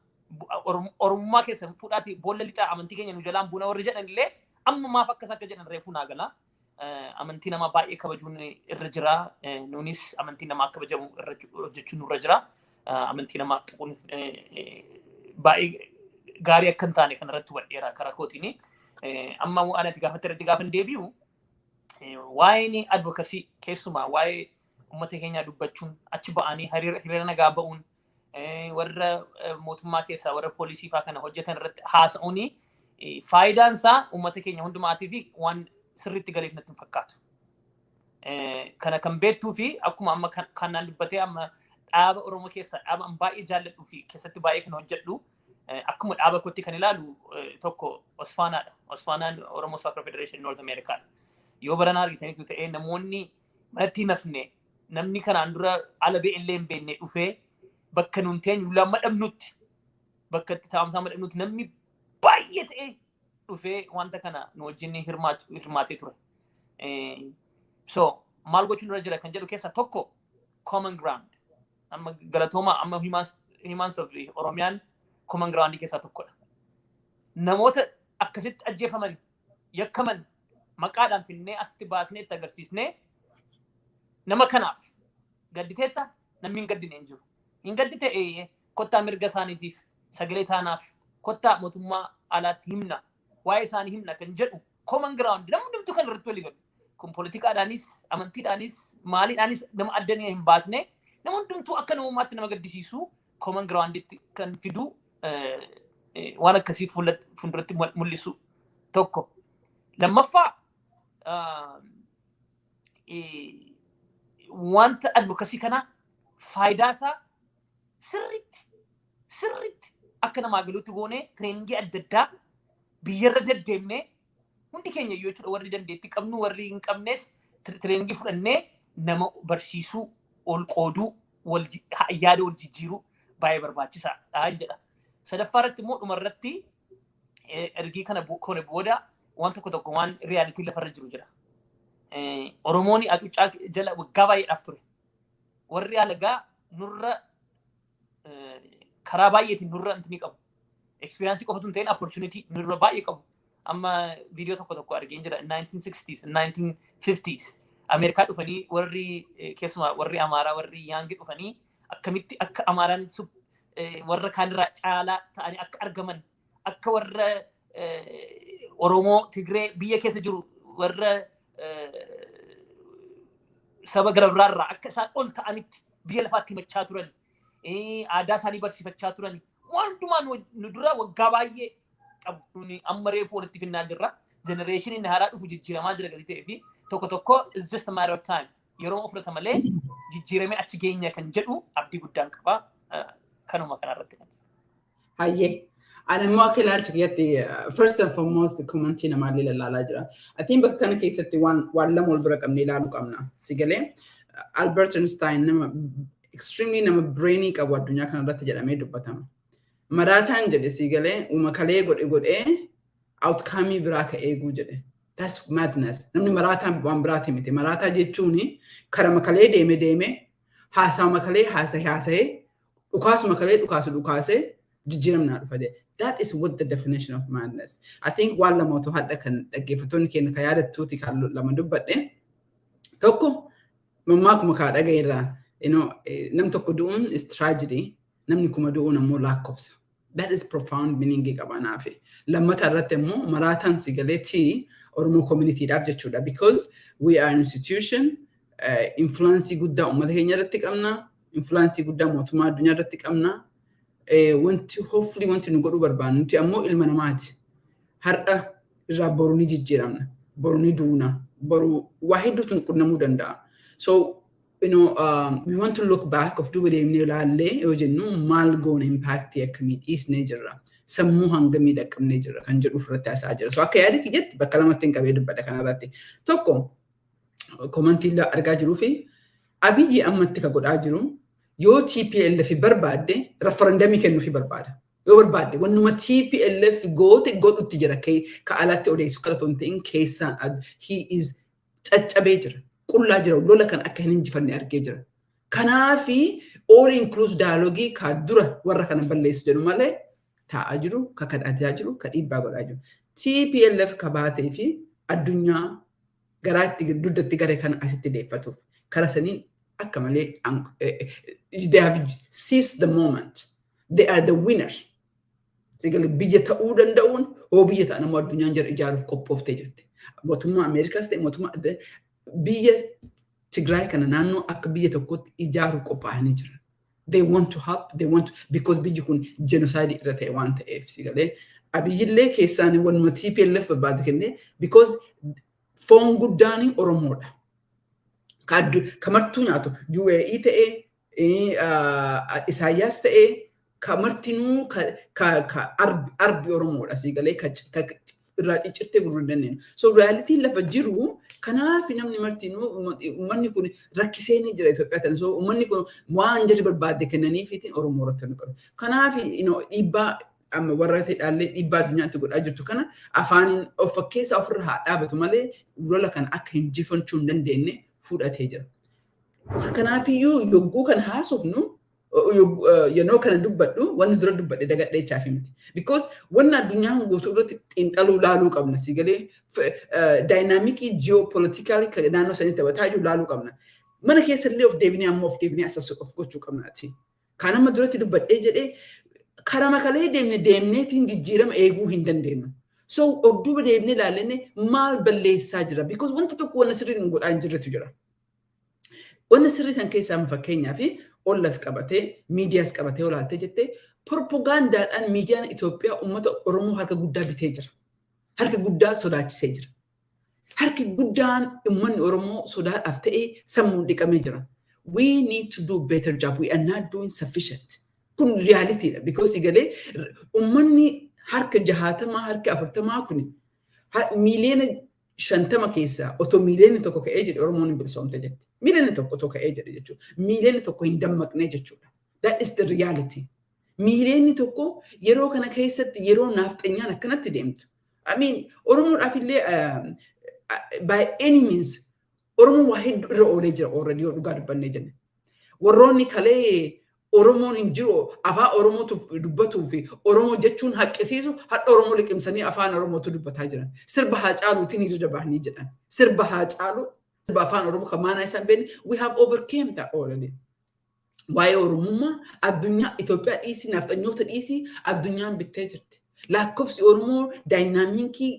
Oromummaa keessa fuudhaati boolla lixaa amantii keenya nu jalaan buna warri jedhan illee amma maaf akkas akka jedhan reefuu naa gala. Amantii namaa baay'ee kabajuun irra jira. Nuunis amantii namaa kabajamu irra hojjechuun irra jira. Amantii namaa tuquun baay'ee gaarii akka hin taane kanarratti wadheera karaa kootiin. Amma anatti gaafa deebi'u waa'een advocacy keessumaa waa'ee uummata keenyaa dubbachuun achi ba'anii hiriira nagaa ba'uun warra mootummaa keessaa warra poolisii fa'aa kana hojjetan irratti haasa'uuni faayidaan isaa uummata keenya hundumaatii fi waan sirriitti galeef natti hin fakkaatu. Kana kan beektuu fi akkuma amma kanaan dubbatee amma dhaaba Oromoo keessaa dhaaba baay'ee jaalladhuu fi keessatti baay'ee kan hojjedhu akkuma dhaaba kootti kan ilaalu tokko Osfaanaadha. Osfaanaan Oromoo Soccer Federation North Americaadha. Yoo baranaa argitaniitu ta'ee namoonni manatti nafne namni kanaan dura ala beellee hin beekne dhufee bakka nuun teenyu lamma dhabnutti bakka itti taa'umsaa madhabnutti namni baay'ee ta'ee dhufee wanta kana nu wajjin hirmaatee ture. So maal gochuun irra jira kan jedhu keessa tokko common ground. Amma galatooma amma humans of Oromiyaan common ground keessaa tokkodha. Namoota akkasitti ajjeefaman yakkaman maqaadhaan finnee asitti baasnee itti agarsiisnee nama kanaaf gadditeetta namni hin gaddine hin jiru. Hin gaddite kottaa mirga isaaniitiif sagalee taanaaf kottaa mootummaa alaatti himna waa'ee isaanii himna kan jedhu common ground namni hundumtuu kan irratti walii galu. Kun politikaadhaanis amantiidhaanis maaliidhaanis nama addanii hin baasne nama hundumtuu akka namummaatti nama gaddisiisu common grounditti kan fidu waan akkasii fuulduratti mul'isu tokko. Lammaffaa wanta advocacy kana faayidaa isaa sirriitti akka namaa galuutti goonee tireeningii adda addaa biyyarra deddeemnee hundi keenya yoo jechuudha warri dandeettii qabnu warri hin qabnes tireeningii fudhannee nama barsiisuu ol qooduu yaada wal jijjiiruu baay'ee barbaachisaadha jedha. Sadaffaa irratti immoo dhumarratti ergii kana kone booda waan tokko waan riyaalitii lafarra jiru jira. Oromoon acuucaa jala waggaa baay'eedhaaf ture. Warri alagaa nurra karaa baay'eetiin nurra intini qabu. Experience qofatu hin ta'in opportunity nurra baay'ee qabu. Amma viidiyoo tokko argeen jira 1960s 1950s Ameerikaa dhufanii warri keessumaa warri Amaaraa warri Yaangi dhufanii akkamitti akka Amaaraan warra kaanirraa caalaa ta'anii akka argaman akka warra Oromoo Tigree biyya keessa jiru warra saba gara biraarraa akka isaan ol ta'anitti biyya lafaatti himachaa turan aadaa isaanii barsiifachaa turan wantumaa nu dura waggaa baay'ee qabduuni amma reefu walitti finnaa jirra generationiin haaraa dhufu jijjiiramaa jira gadi ta'ee fi tokko is just a matter of time yeroo ofirrata malee jijjiiramee achi geenya kan jedhu abdii guddaan qaba kanuma kanarratti. Hayyee. Ani immoo akka ilaalcha keessatti first and foremost commentii namaallee lallaalaa jira. I think bakka kana keessatti waan lama wal bira qabnee ilaaluu qabna. Sigalee Albert Einstein nama extremely nama brainy qabu addunyaa kanarratti jedhamee dubbatama. Maraataan jedhe sigalee uumakalee godhee outcome biraa ka eeguu jedhe. That's madness. Namni maraataan waan biraati miti. Maraataa jechuun kara makalee deeme haasaa makalee haasa'ee dhukaasuma kalee dhukaasee jijjiiramnaa dhufate. That is what the definition of madness. I think waan lama otoo hadha kan dhaggeeffattoonni keenya ka yaadattuuti kan lama dubbadhe. Tokko mammaa kuma kaa dhagairraa nam tokko du'uun is tragedy. Namni kuma du'uun ammoo lakkoofsa. That is profound meaning qabanaafi. Lammata irratti immoo maraataan sigaleetii Oromoo communityidhaaf jechuudha. Because we are an institution, influence guddaa uummata keenya irratti qabna, influence guddaa mootummaa addunyaa irratti qabna. Hopefully wanti nu godhuu barbaannu nuti ammoo ilma namaati. Har'a irraa boru ni jijjiiramna, boru ni duuna, boru waa hedduutu nu qunnamuu danda'a. So we want to look back of duba deemnee ilaallee yoo jennu maal goona impactii akkamii dhiisnee jirra. Sammuu hangamii dhaqqabnee jirra kan jedhu ofirratti haasaa jira. So akka yaada kiyyaatti bakka lamatti hin qabee dubbadha kanarratti. Tokko komantii argaa jiruu fi Abiyyi ammatti ka godhaa jiru yoo TPLF barbaadde referendumii kennuufi barbaada. Yoo barbaadde wannuma TPLF godhutti jira ka alatti odeessu kana ton ta'in keessaan he is caccabee jira. Qullaa jira lola kan akka hin injifanne argee jira. Kanaafi all inclusive dialogue ka dura warra kana balleessu jedhu malee taa'aa jiru, ka kadhataa jiru, ka dhiibbaa godhaa jiru. TPLF ka baatee fi addunyaa garaatti duddatti garee kana asitti deeffatuuf kara saniin akka malee they have seized the moment. They are the winner. Sigalee biyya ta'uu danda'uun hoo biyya ta'an ammoo addunyaan jara ijaaruuf qophooftee jirti. Mootummaa Ameerikaas ta'e mootummaa biyya Tigraay kana naannoo akka biyya tokkotti ijaaruuf qophaa'anii jiran. They want to help, because biyyi kun genocide irra ta'e waan ta'eef sigalee Abiyyillee keessaan wanuma TPLF barbaade kennee because foon guddaanii Oromoodha. Kamartuu nyaatu UAE ta'ee Isaayyaas ta'ee kamartinuu ka arbi Oromoodha sigalee irraa ciccirtee gurguruu dandeenyu. So reality lafa jiru kanaaf namni martinuu uummanni kun rakkisee ni jira Itoophiyaa tana. So uummanni kun waan jarri barbaade kennaniifiitiin Oromoo irratti nu qabu. Kanaaf dhiibbaa amma warra ta'allee dhiibbaa addunyaatti godhaa jirtu kana afaaniin of fakkeessa ofirra haa dhaabatu malee lola kan akka injifachuu hin dandeenye fudhatee jira. Kanaafiyyuu yogguu kan haasofnu yeroo kana dubbadhu wanni dura dubbadhe dagadhee chaafi miti. Because wanni addunyaan guutuu irratti xiinxaluu laaluu qabna. Si galee daayinaamikii ji'oopolitikaalii naannoo sanii taphataa jiru laaluu qabna. Mana keessallee of deebinee ammoo of deebinee asas of gochuu qabnaati. Kan amma duratti dubbadhee jedhee karama kalee deemneetiin jijjiirama eeguu hin dandeenyu. So of duuba deebinee ilaallee maal balleessaa jira? Because wanta tokko wanna sirriin hin godhaa hin jirretu jira. Wanna sirrii san keessaa fakkeenyaa fi Ollaas qabatee, miidiyaas qabatee olaaltee jettee propagaandaadhaan miidiyaan Itoophiyaa uummata Oromoo harka guddaa bitee jira. Harka guddaa sodaachisee jira. Harki guddaan uummanni Oromoo sodaadhaaf ta'ee sammuun dhiqamee jira. We need to do better job. We are not doing sufficient. Kun reality dha. Because galee uummanni harka 60 harka 40 kuni miiliyoona 50 keessaa otoo miiliyoonni tokko ka'ee jedhe Oromoon hin bilisoomte jetti. Miiliyoonni tokko otoo ka'ee jedhe jechuudha. Miiliyoonni tokko hin dammaqnee jechuudha. That is the reality. Miiliyoonni tokko yeroo kana keessatti yeroo naafxanyaan akkanatti deemtu. I mean, Oromoodhaaf illee by any means Oromoo waa hedduu irra oolee jira already yoo dhugaa dubbannee jenne. Warroonni kalee Oromoon hin jiru afaan Oromootu dubbatuu fi Oromoo jechuun haqqisiisu hadha Oromoo liqimsanii afaan Oromootu dubbataa jiran. Sirba haa caaluutiin hiriira bahanii jedhan. Sirba haa caalu sirba afaan Oromoo kan maanaa isaan beekne we have overcame that already. Waa'ee Oromummaa addunyaa Itoophiyaa dhiisii naafxanyoota dhiisii addunyaan bittee jirti. Lakkoofsi Oromoo daayinaamikii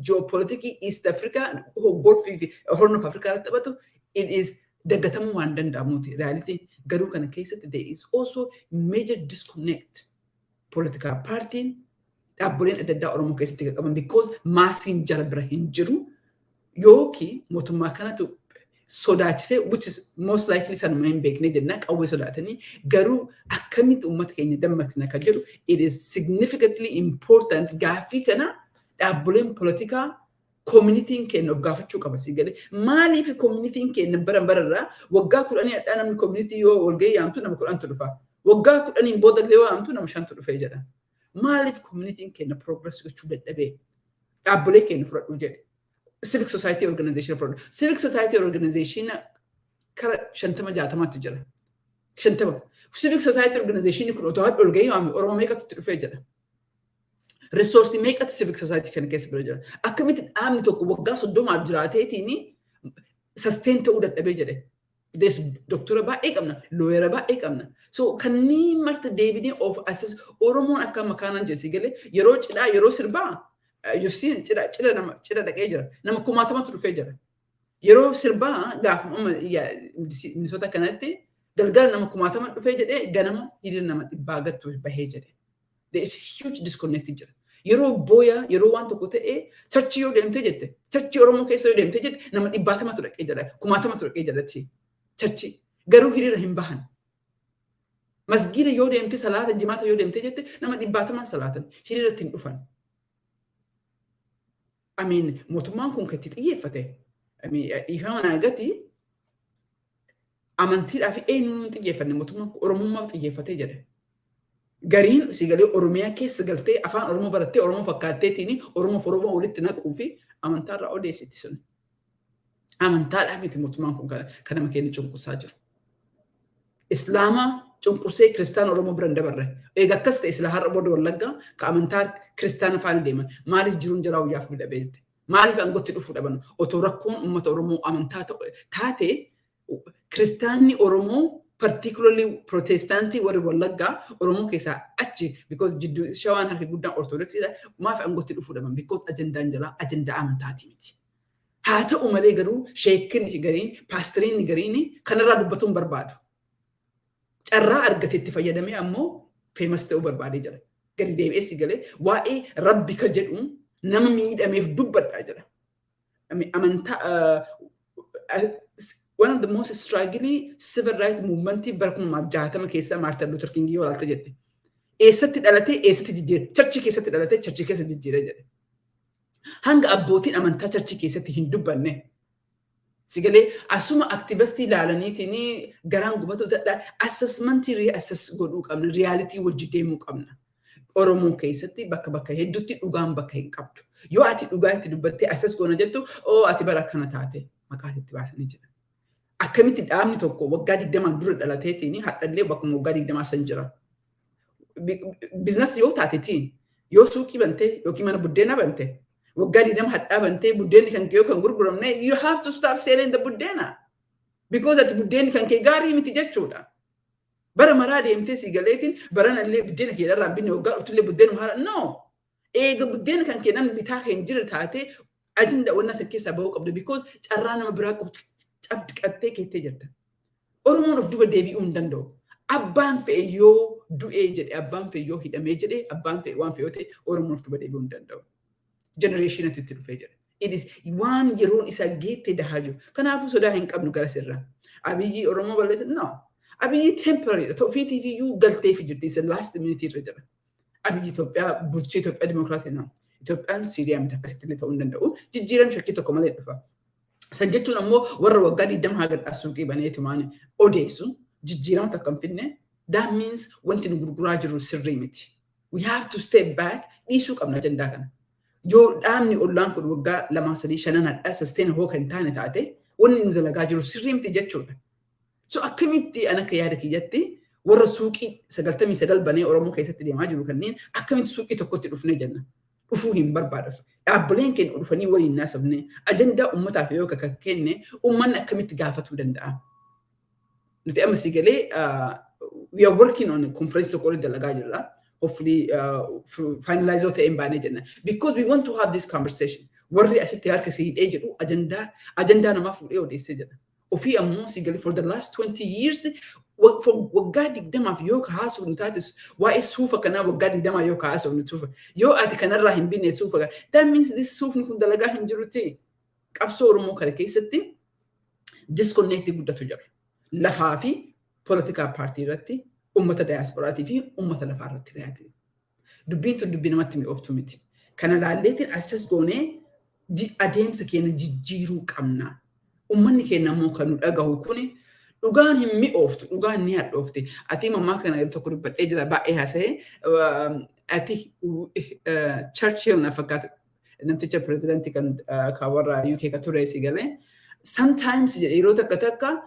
ji'oopolitikii East Africa golfii fi Horn of Africa irratti taphatu it is dagatamuu waan danda'amuuti. Reality garuu kana keessatti there is also major disconnect political party dhaabbileen adda addaa Oromoo keessatti qaqqaban because maasiin jara bira hin jiru yookiin mootummaa kanatu sodaachisee which is most likely sanuma hin beekne jenna qawwee sodaatanii garuu akkamitti uummata keenya dammaqsina kan jedhu it is significantly important gaaffii kana dhaabbileen politikaa communitiin keenya of gaafachuu qaba si galee maaliif communitiin keenya bararraa waggaa 10 addaa namni community yoo walgahii yaamtu nama 10tu dhufa waggaa 10 booda illee yaamtu nama 5tu dhufee jedha maaliif communitiin keenya progress gochuu dadhabee dhaabbilee keenya fudhadhuu jedhe civic society organization product. Civic society organization kara 50-60 jira. 50. Civic society organization kun otoo hadhol gahee waami Oromoo meeqatu dhufee jira. Resource meeqatu civic society kan keessa bira jira. Akkamitti dhaabni tokko waggaa 30 jiraateetiin sustain ta'uu dadhabee jedhe. Des doktora baay'ee qabna, looyera baay'ee qabna. So kanneen marti deebinee of assess Oromoon akka makaanaan jeesi galee yeroo cidhaa yeroo sirbaa you've seen cida dhaqee jira nama 10,000tu dhufee jira yeroo sirbaa gaafuma misoota kanatti galgala nama 10,000 dhufee jedhee ganama hiriira nama 100 gattu bahee jedhe there is huge disconnect jira yeroo booya yeroo waan tokko ta'ee charchi yoo deemtee jette charchi Oromoo keessa yoo deemtee jette nama 100,000tu dhaqee jira 10,000tu dhaqee jirati charchi garuu hiriira hin bahan masgiida yoo deemtee salaata jimaata yoo deemtee jette nama 100,000 salaatan hiriiratti hin dhufan I mean, mootummaan kun kan itti xiyyeeffate. I mean, ifama naagati amantiidhaa fi eenyuun xiyyeeffanne mootummaan Oromummaaf xiyyeeffatee jedhe. Gariin si galee Oromiyaa keessa galtee afaan Oromoo barattee Oromoo fakkaatteetiin Oromoo walitti naquu fi amantaarraa odeessiti sun. Amantaadhaa miti mootummaan kun kan nama keenya cunqursaa jiru. Islaamaa cunqursee Kiristaana Oromoo biran dabarre. Egaa akkas ta'e sila har'a booda wallaggaa ka amantaa Kiristaana faana deeman. Maaliif jiruun jiraa guyyaa fuudhee beekte? Maaliif aangootti dhufuu dhaban? Otoo rakkoon uummata Oromoo amantaa taate Kiristaanni Oromoo particularly Protestaantii warri wallaggaa Oromoo keessaa achi because jidduu shawaan harki guddaan Ortodoksiidha. Maaf aangootti dhufuu dhaban? Because ajandaan jalaa ajandaa amantaati miti. Haa ta'u malee garuu sheekinni gariin paastiriinni gariin kanarraa dubbatuun barbaadu. Carraa argateetti fayyadamee ammoo famous ta'uu barbaadee jira. Gadi deebi'ee si galee waa'ee rabbi ka jedhu nama miidhameef dubbadhaa jira. Amantaa one of the most struggling civil rights movement bara 1960 keessa Martin Luther King yoo ilaalta jette. Eessatti dhalatee eessatti jijjiire? Charchi keessatti dhalatee charchi keessa jijjiiree jedhe. Hanga abbootiin amantaa charchi keessatti hin dubbanne. Sigalee asuma aktivistii ilaalaniitiin garaan gubatu dadhaa assessmentii reassess godhuu qabna reality wajji deemuu qabna. Oromoo keessatti bakka hedduutti dhugaan bakka hin qabdu. Yoo ati dhugaa itti dubbattee asas goona jettu, ati bara akkana taate maqaa itti baasanii jedha. Akkamitti dhaabni tokko waggaa 20 dura dhalateetiin hadhallee bakkuma waggaa 20 san jira. Biizinasii yoo taatetiin yoo suuqii bantee yookiin mana buddeena bantee waggaa 20 hadhaa bantee buddeenni kan kee yoo kan gurguramne you have to start selling the buddeena. Because ati buddeenni kan kee gaarii miti jechuudha. Bara maraa deemtee si galeetiin baranallee buddeena kee irraa binne waggaa dhuftillee buddeena maraa no. Eega buddeena kan kee namni bitaa kan jira taate ajinda wanna san keessaa bahuu qabdu because carraa nama biraa qofti cabdiqattee keettee jirta. Oromoon of duba deebi'uu hin danda'u. Abbaan fe'e yoo du'ee jedhe abbaan fe'e yoo hidhamee jedhe abbaan fe'e waan fe'oo ta'e Oromoon of duba deebi'uu hin danda'u. Generation itti dhufee jira. It is waan yeroon isa geettee dahaa jiru. Kanaafuu sodaa hin qabnu gara sirraa. Abiyyi Oromoo balleessa no. Abiyyi temporary dha. Ofiitiif iyyuu galtee fi jirti. Isa last minute irra jira. Abiyyi Itoophiyaa bulchee Itoophiyaa dimokiraasii no. Itoophiyaan Siiriyaa miti akkasitti illee ta'uu hin danda'u. Jijjiiram shakkii tokko malee dhufa. San jechuun ammoo warra waggaa 20 haga suuqii baneetu maan odeessu jijjiirama takka hin finne. That means wanti nu gurguraa jiru sirrii miti. We have to step back dhiisuu qabna ajandaa kana. Yoo dhaabni ollaan kun waggaa 2 3 5 hadhaa sustain hoo kan taane taate wanni nu dalagaa jiru sirrii miti jechuudha. So akkamitti ana akka yaada kiyyatti warra suuqii 99 banee Oromoo keessatti deemaa jiru kanneen akkamitti suuqii tokkotti dhufnee jenna. Dhufuu hin barbaadu. Dhaabbileen keenya dhufanii waliin naasofne ajandaa uummataaf yoo akka kenne uummanni akkamitti gaafatuu danda'a. Nuti amma si galee we are working on a conference tokko dalagaa jirra. Hopefully finalize what in Banajan because we want to have this conversation. Warri asitti harka si hidhee jedhu agenda nama fuudhee odeessee jedha. Ofii ammoo sigali for the last 20 years waggaa 20 yoo kaasuu hin taatis waa'ee suufa kanaa waggaa 20 yoo kaasuu hin tuufa. Yoo ati kanarraa hin binne suufa that means this suufni kun dalagaa hin jirutti. Qabsoo Oromoo kana keessatti disconnect guddatu jira. Lafaa fi political party irratti ummata diasporaatii fi ummata lafaa irratti dhiyaate. Dubbiin tun dubbii namatti mi'ooftu miti. Kana laalleetiin asas goonee adeemsa keenya jijjiiruu qabna. Ummanni keenya ammoo kan nu dhagahu kuni dhugaan hin mi'ooftu, dhugaan ni hadhoofti. Ati mammaa kana tokko dubbadhee jira baay'ee haasa'ee ati Churchill na fakkaata namticha pirezidaantii kan warra UK ka ture si galee. Sometimes yeroo takka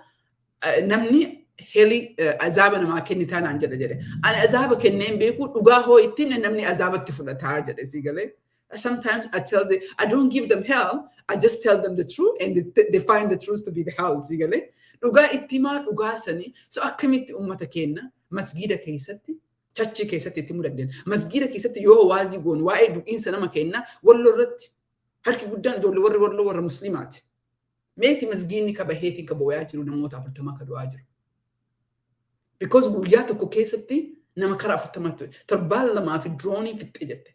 namni heli azaba nama kenni taanaan jedhe. Ani azaba kenneen beeku dhugaa hoo ittiin namni azabatti fudhataa jedhe si galee. Sometimes I don't give them hell, I just tell them the truth and they find the truth to be the hell si galee. Dhugaa ittimaa dhugaa sanii so akkamitti ummata kenna masgiida keessatti chachi keessatti itti mudadden. Masgiida keessatti yoo waazii goon waa'ee du'iinsa nama kenna wallo irratti harki guddaan ijoollee warra muslimaati. Meeti masgiinni kabaheetiin kabawayaa jiru namoota 40 ka du'aa jiru. Because guyyaa tokko keessatti nama karaa 40 torbaan lamaa fi droonii fixxee jette.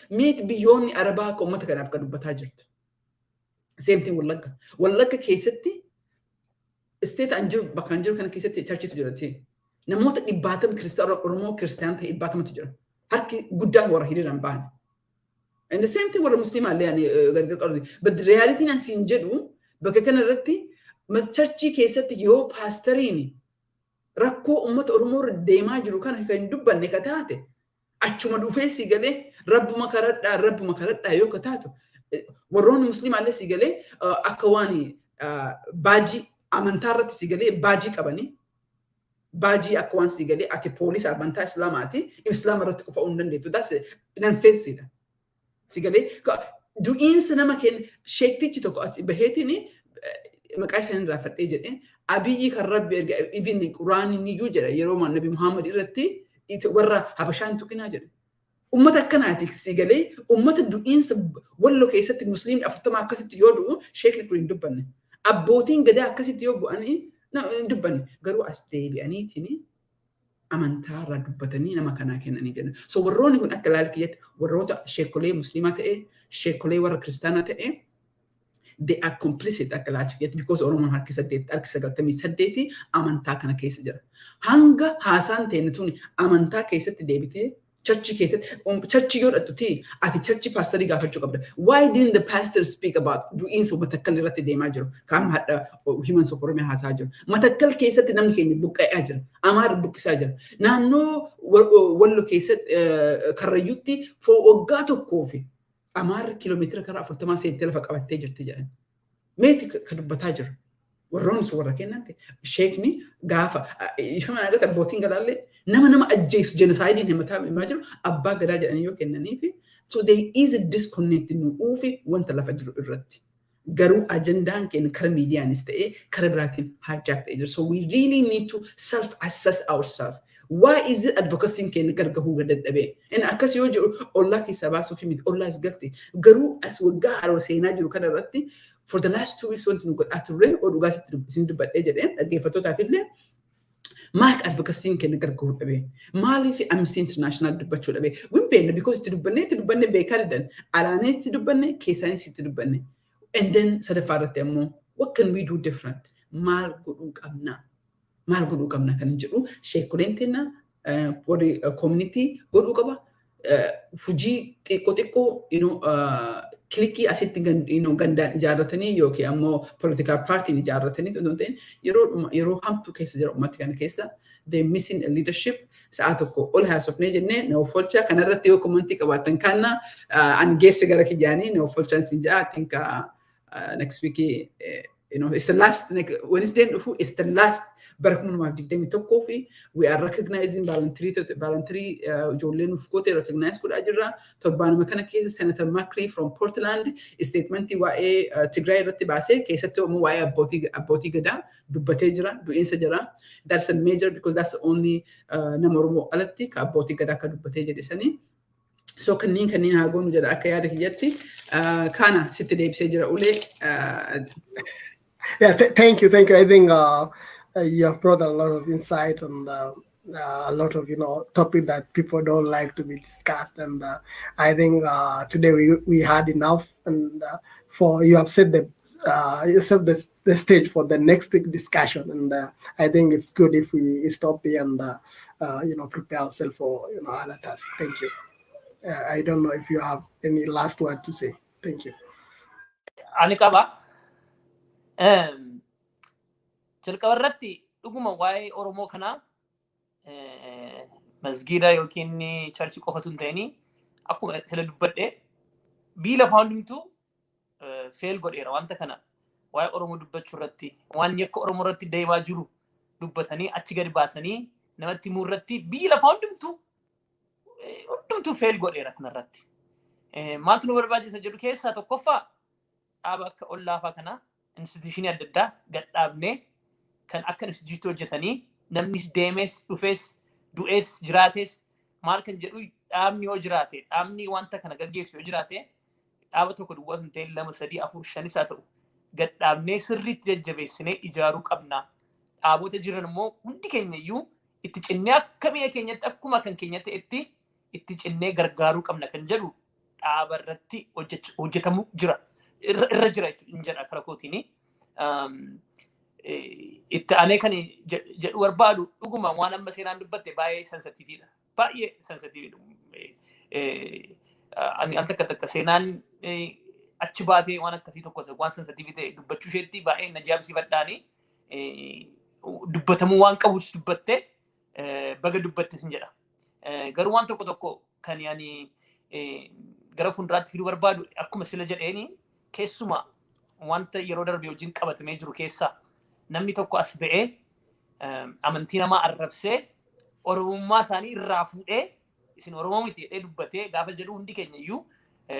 Meeti biyyoonni Arabaa akka uummata kanaaf ka dubbataa jirtu. Same thing Wallagga. Wallagga keessatti state anjiru bakka anjiru kana keessatti charchiitu jirti. Namoota 100 kiristaanota Oromoo kiristaanota 100tu jira. Harki guddaan warra hiriiraan ba'an. And the same thing warra musliimaallee ani gargar qabdi. But the reality nan siin jedhu bakka kana irratti charchii keessatti yoo paastariini rakkoo ummata Oromoo irra deemaa jiru kana kan dubbanne ka taate achuma dhufee si galee rabbuma karadhaa yoo ka taatu warroonni musliimaallee si galee akka waan baajii amantaa irratti si galee baajii qabanii baajii akka waan si galee ati poolis amantaa islaamaati islaama irratti qofa hin dandeettu that's nonsense dha si galee du'iinsa nama kenna sheektichi tokko ati baheetiin maqaa isaanii irraa fadhee jedhee abiyyi kan rabbi erga even quraanii niyyuu jedha yeroo nabi Muhammad irratti warra habashaan tuqinaa jedhe. Ummata akkanaati si galee ummata du'iinsa wallo keessatti musliimni 40 akkasitti yoo du'u sheekni kun hin dubbanne. Abbootiin gadaa akkasitti yoo bu'anii hin dubbanne garuu as deebi'aniitiin amantaa irraa dubbatanii nama kanaa kennanii jedhan. So warroonni kun akka ilaalkiyyatti warroota sheekolee musliimaa ta'e sheekolee warra kiristaanaa ta'e they are complicit akka ilaalkiyyatti because Oromoon harki 98 amantaa kana keessa jira. Hanga haasaan ta'e tuni amantaa keessatti deebitee Church case, church your at the at the church pastor gaffer. Why didn't the pastor speak about doing so matakal rati de major? Come had humans of Oromo has ajur. Matakal case at the Namkin book ajur. Amar book sajer. Na no one case at Karayuti for Ogato coffee. Amar kilometer kara for Thomas and Telefak about Tajer Tijan. Mate Kadbatajer. warroon suwarra kennante sheekni gaafa ifama agata abbootiin gadaalle nama ajjeesu genocide himataa himaa jiru abbaa gadaa jedhanii yoo kennaniifi so there is a disconnect nu uufi wanta lafa jiru irratti garuu ajandaan keenya kara miidiyaanis ta'ee kara biraatiin hijack ta'ee jira so we really need to self assess ourselves why is it advocacy keenya gargahuu gadadhabee in akkas yoo jiru ollaa keessaa baasuu fi miti ollaa is galte garuu as waggaa haroo seenaa jiru kana irratti for the last 2 weeks wanti nu godhaa turre oduu gaasitti isin dubbadhee jedheen dhaggeeffattootaaf illee maak advocacy keenya gargahuu dhabee maaliif Amnesty International dubbachuu dhabee wimpeenna because itti dubbanne beekaa didan alaanee itti dubbanne keessaanis itti dubbanne and then sadaffaa irratti ammoo what can we do different maal godhuu qabna kan jedhu sheekoleen teenna warri community godhuu qaba hujii xiqqoo clicky asitti gandaan ijaarratanii yookiin ammoo political party ijaarratanii tuntuun yeroo hamtu keessa jira ummatti kana keessa they missing a leadership sa'a tokko ol haasofnee jennee na offolcha kanarratti yoo commenti qabaatan kanna an geesse gara kijaanii na offolchaan sin jaa I think next week it's the last Wednesday it's the last barakumaa digdami tokkoo fi we are recognizing voluntary ijoolleen uf goote recognize godhaa jirra torbaanuma kana keessa Senator Macri from Portland statementii waa'ee Tigray irratti baasee keessatti immoo waa'ee abbootii gadaa dubbatee jira du'iinsa jira that's a major because that's the only nama Oromoo alatti ka abbootii gadaa akka dubbatee jedhe sanii so kanneen haa goonu jedha akka yaada kiyyatti kana sitti deebisee jira ulee Yeah, thank you. I think you have brought a lot of insight and a lot of topic that people don't like to be discussed, and I think today we had enough, and for you have set the stage for the next discussion, and I think it's good if we stop here and prepare ourselves for other tasks. Thank you. I don't know if you have any last word to say. Thank you. Anikaba. Jalqaba irratti dhuguma waa'ee Oromoo kanaa masgiida yookiin charchi qofatu hin ta'ini akkuma sila dubbadhe biila faawundimtu feel godheera wanta kana waa'ee Oromoo dubbachuu irratti waan yakka Oromoo irratti deemaa jiru dubbatanii achi gadi baasanii namatti himuu irratti biila faawundimtu hundumtuu feel godheera kanarratti maaltu nu barbaachisa jedhu keessaa tokkoffaa dhaaba akka Ollaafaa kanaa institution adda addaa gadhaabnee kan akka institution hojjetanii namnis deemes dhufes du'es jiraates maal kan jedhu dhaabni yoo jiraate dhaabni wanta kana gaggeessu yoo jiraate dhaaba tokko duwwaa hin ta'in 2 3 4 5 haa ta'u gadhaabnee sirriitti jajjabeessinee ijaaruu qabna dhaabota jiran immoo hundi keenya iyyuu itti cinnee akka biyya keenyatti akkuma kan keenya ta'etti itti cinnee gargaaruu qabna kan jedhu dhaaba irratti hojjetamu jira. Irra jira jechuun jedha karaa kootiini itti aanee kan jedhu barbaadu dhuguma waan amma seenaan dubbatte baay'ee sensitiiviidha baay'ee sensitiiviidha ani al takka seenaan achi baatee waan akkasii tokko waan sensitiivii ta'e dubbachuu isheetti baay'ee na jaabsifadhaani dubbatamuu waan qabus dubbatte baga dubbatte sin jedha garuu waan tokko kan yaani gara fuulduraatti fiduu barbaadu akkuma sila jedheeni keessuma wanta yeroo darbe wajjin qabatamee jiru keessa namni tokko as ba'ee amantii namaa arrabsee oromummaa isaanii irraa fuudhee isin Oromoo miti jedhee dubbatee gaafa jedhu hundi keenya iyyuu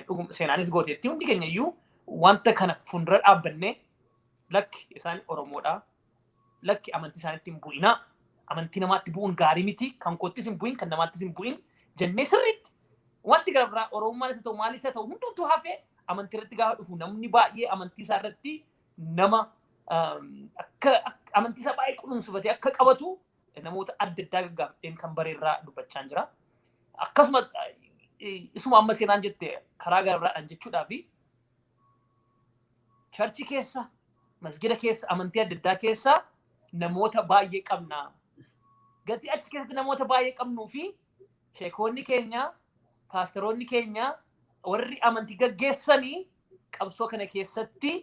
dhuguma seenaanis gooteetti hundi keenya iyyuu wanta kana fuuldura dhaabbannee lakki isaan Oromoodha lakki amantii isaaniitti hin bu'inaa amantii namaatti bu'uun gaarii miti kan koottis hin bu'in kan namaattis hin bu'in jennee sirriitti wanti gara biraa Oromummaan isa ta'u maalis haa ta'u hundumtuu hafee amantii irratti gaafa dhufu namni baay'ee amantii isaa irratti nama akka amantii isaa baay'ee kunuunsufatee akka qabatu namoota adda addaa gaggaafadheen kan bareerraa dubbachaa jira. Akkasuma isuma amma seenaan jette karaa garaadhaan jechuudhaa fi charchi keessa masgida keessa amantii adda addaa keessa namoota baay'ee qabna. Gatii achi keessatti namoota baay'ee qabnuu fi sheekonni keenya paasteroonni keenya warri amantii gaggeessanii qabsoo kana keessatti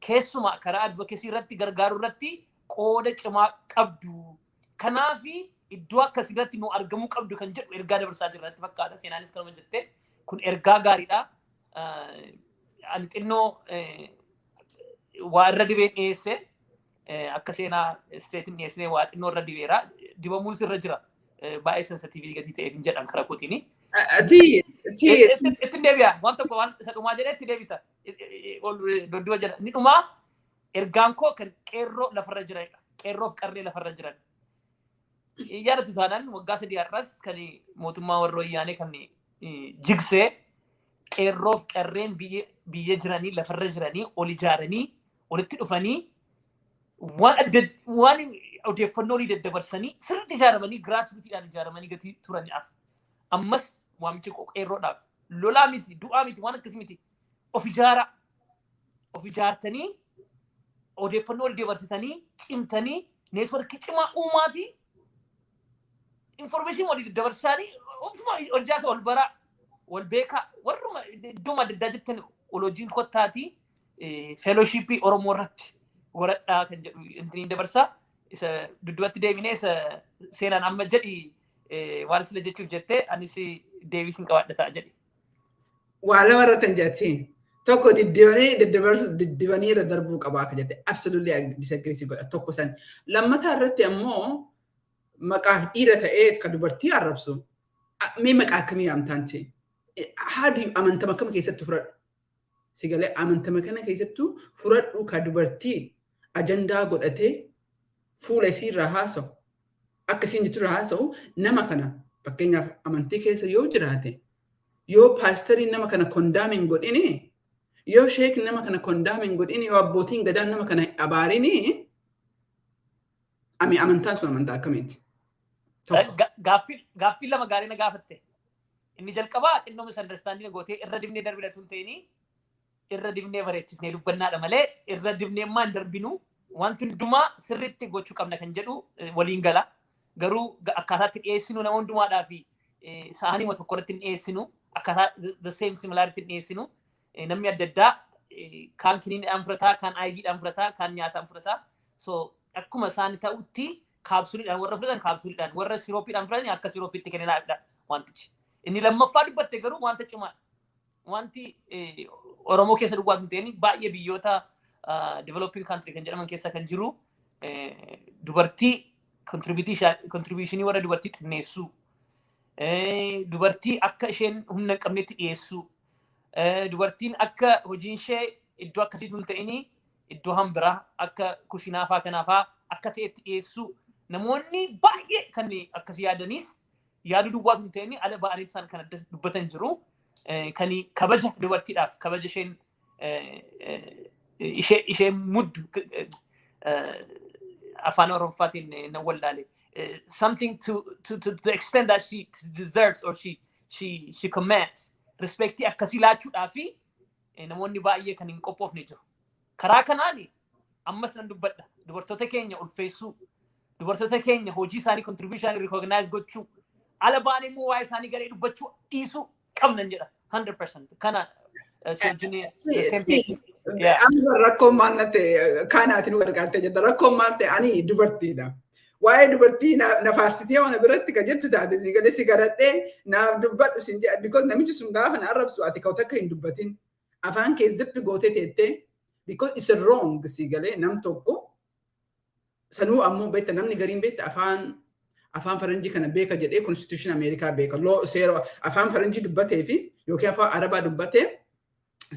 keessumaa karaa advocacy irratti gargaaruu irratti qooda cimaa qabdu. Kanaafi iddoo akkasii irratti nu argamuu qabdu kan jedhu ergaa dabarsaa jirratti fakkaata. Seenaanis kanuma jettee kun ergaa gaariidha. Ani xinnoo waa irra dibeen dhiyeesse akka seenaa streetiin dhiyeessine waa xinnoo irra dibeera. Dibamuus irra jira. Baay'ee sensitiivii gatii ta'eef hin jedhan karaa kootiini. Itti deebi'a. Waan tokko waan isa dhumaa jedhee itti deebita. Dodduba jedha. Ni dhumaa ergaan koo kan qeerroo lafarra jiranidha. Qeerroof qarree lafarra jiran. Yaadatu taanaan waggaa 3 har'as kan mootummaa warra wayyaanee kan jigsee qeerroof qarreen biyya jiranii lafarra jiranii ol ijaaranii walitti dhufanii waan odeeffannoo ni daddabarsanii sirriitti ijaaramanii giraasruutiidhaan ijaaramanii gatii turaniidhaaf. Ammas waamichi qeerroodhaaf lolaa miti du'aa miti waan akkasii miti of ijaartanii odeeffannoo ol dabarsitanii cimtanii neetworkii cimaa uumaatii information wali dabarsanii ofuma ol jaata ol bara wal beeka warruma iddoo adda addaa jettan olojiin kottaati fellowship Oromoo irratti waradhaa kan jedhu intini dabarsaa isa duddubatti deebinee isa seenaan amma jedhi waan sila jechuuf jettee anis deebisin qabaadhataa jedhi. Waa lama irratti hin jettiin. Tokko diddibanii irra darbuu qabaa kan jette absolutely disagree godha tokko san. Lammataa irratti ammoo maqaaf dhiira ta'ee ka dubartii arrabsu mee maqaa akkamii amtaan ta'e? Haadhi amantama kam keessatti fudhadhu? Sigalee amantama kana keessattuu fudhadhu ka dubartii ajandaa godhatee fuula isii irraa haasa'u. Akkasiin jettu irraa haasa'u nama kana fakkeenyaaf amantii keessa yoo jiraate yoo paastariin nama kana kondaamin godhini yoo sheek nama kana kondaamin godhini yoo abbootiin gadaan nama kana abaarini amantaan sun amantaa akkamiiti? Gaaffii lama gaarii na gaafatte. Inni jalqabaa xinnoo misunderstanding gootee irra dibnee darbina tun ta'ini irra dibnee bareechisnee dubbannaadha malee irra dibnee maan darbinu wanti hundumaa sirriitti gochuu qabna kan jedhu waliin gala. Garuu akkaataatti dhiyeessinu nama hundumaadhaa fi sa'aanima tokko irratti dhiyeessinu akkaataa the same similarity dhiyeessinu namni adda addaa kaan kiniinidhaan fudhataa kaan IVdhaan fudhataa kaan nyaataan fudhataa. So akkuma isaan ta'utti kaapsuliidhaan warra fudhatan kaapsuliidhaan warra sirooppiidhaan fudhatan akka sirooppiitti kennaadha wantichi. Inni lammaffaa dubbatte garuu wanta cimaa wanti Oromoo keessa duwwaa hin ta'in baay'ee biyyoota developing country kan jedhaman keessa kan jiru dubartii contributionii warra dubartii xinneessuu dubartii akka isheen humna hin qabnetti dhiyeessuu dubartiin akka hojiin ishee iddoo akkasiitu hin ta'in iddoo hambiraa akka kushinaafaa kanaafaa akka ta'etti dhiyeessuu namoonni baay'ee kan akkasii yaadanis yaadu duwwaatu hin ta'in ala ba'anii isaan kan adda dubbatan jiru kan kabaja dubartiidhaaf kabaja isheen muddu afaan Oromootiin na wallaale something to the extent that she deserves or she commands respectii akkasii laachuudhaa fi namoonni baay'ee kan hin qophoofne jiru. Karaa kanaan ammas nan dubbadha dubartoota keenya ulfeessuu dubartoota keenya hojii isaanii contribution recognize gochuu ala ba'anii immoo waa'ee isaanii garee dubbachuu dhiisuu qabnan jedha 100%. Kana amma rakkoon maal na ta'e kaanaatiin gargaartee jedha rakkoon maal ta'e ani dubartiidha. Waa'ee dubartii na faarsitee waan biratti ka jettu taate sigalee si garadhee naaf dubbadhu sin jedha because namichi sun gaafa na arrabsu ati ka'u takka hin dubbatin afaan kee zippi gootee teettee because it's wrong sigalee nam tokko sanuu ammoo beekta namni gariin beekta afaan faranjii kana beeka jedhee constitution Amerikaa beeka loo seera afaan faranjii dubbatee fi yookiin afaan arabaa dubbatee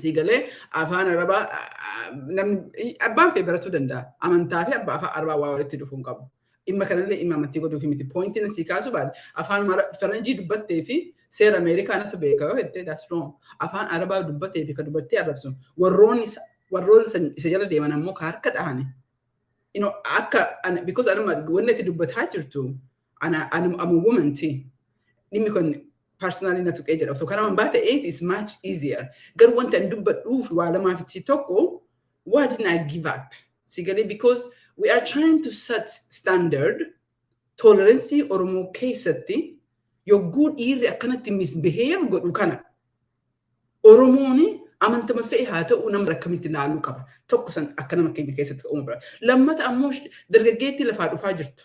sigalee afaan arabaa namni abbaan fee baratuu danda'a amantaa fi abbaa afaan arabaa waa walitti dhufuun qabu. Imma kanallee imma amantii godhuu fi miti pointiin si kaasu baadhi afaan faranjii dubbattee fi seera Ameerikaa natu beeka yoo jettee that's wrong afaan arabaa dubbattee fi ka dubbattee arrabsu warroonni isa jala deeman ammoo ka harka dhahane. Because anuma wanni itti dubbataa jirtu I'm a woman too. Dhimmi kun personally na tuqee jedha. So kana baate 8 is much easier. Garuu wanta hin dubbadhuuf waa lamaaf itti tokko why didn't I give up? Sigalee because we are trying to set standard tolerance Oromoo keessatti yogguu dhiirri akkanatti misbehave godhu kana Oromooni amantama fe'e haa ta'u nama akkamitti ilaaluu qaba. Tokko san akka nama keenya keessatti ta'uu bira. Lammata ammoo dargaggeetti lafaa dhufaa jirtu.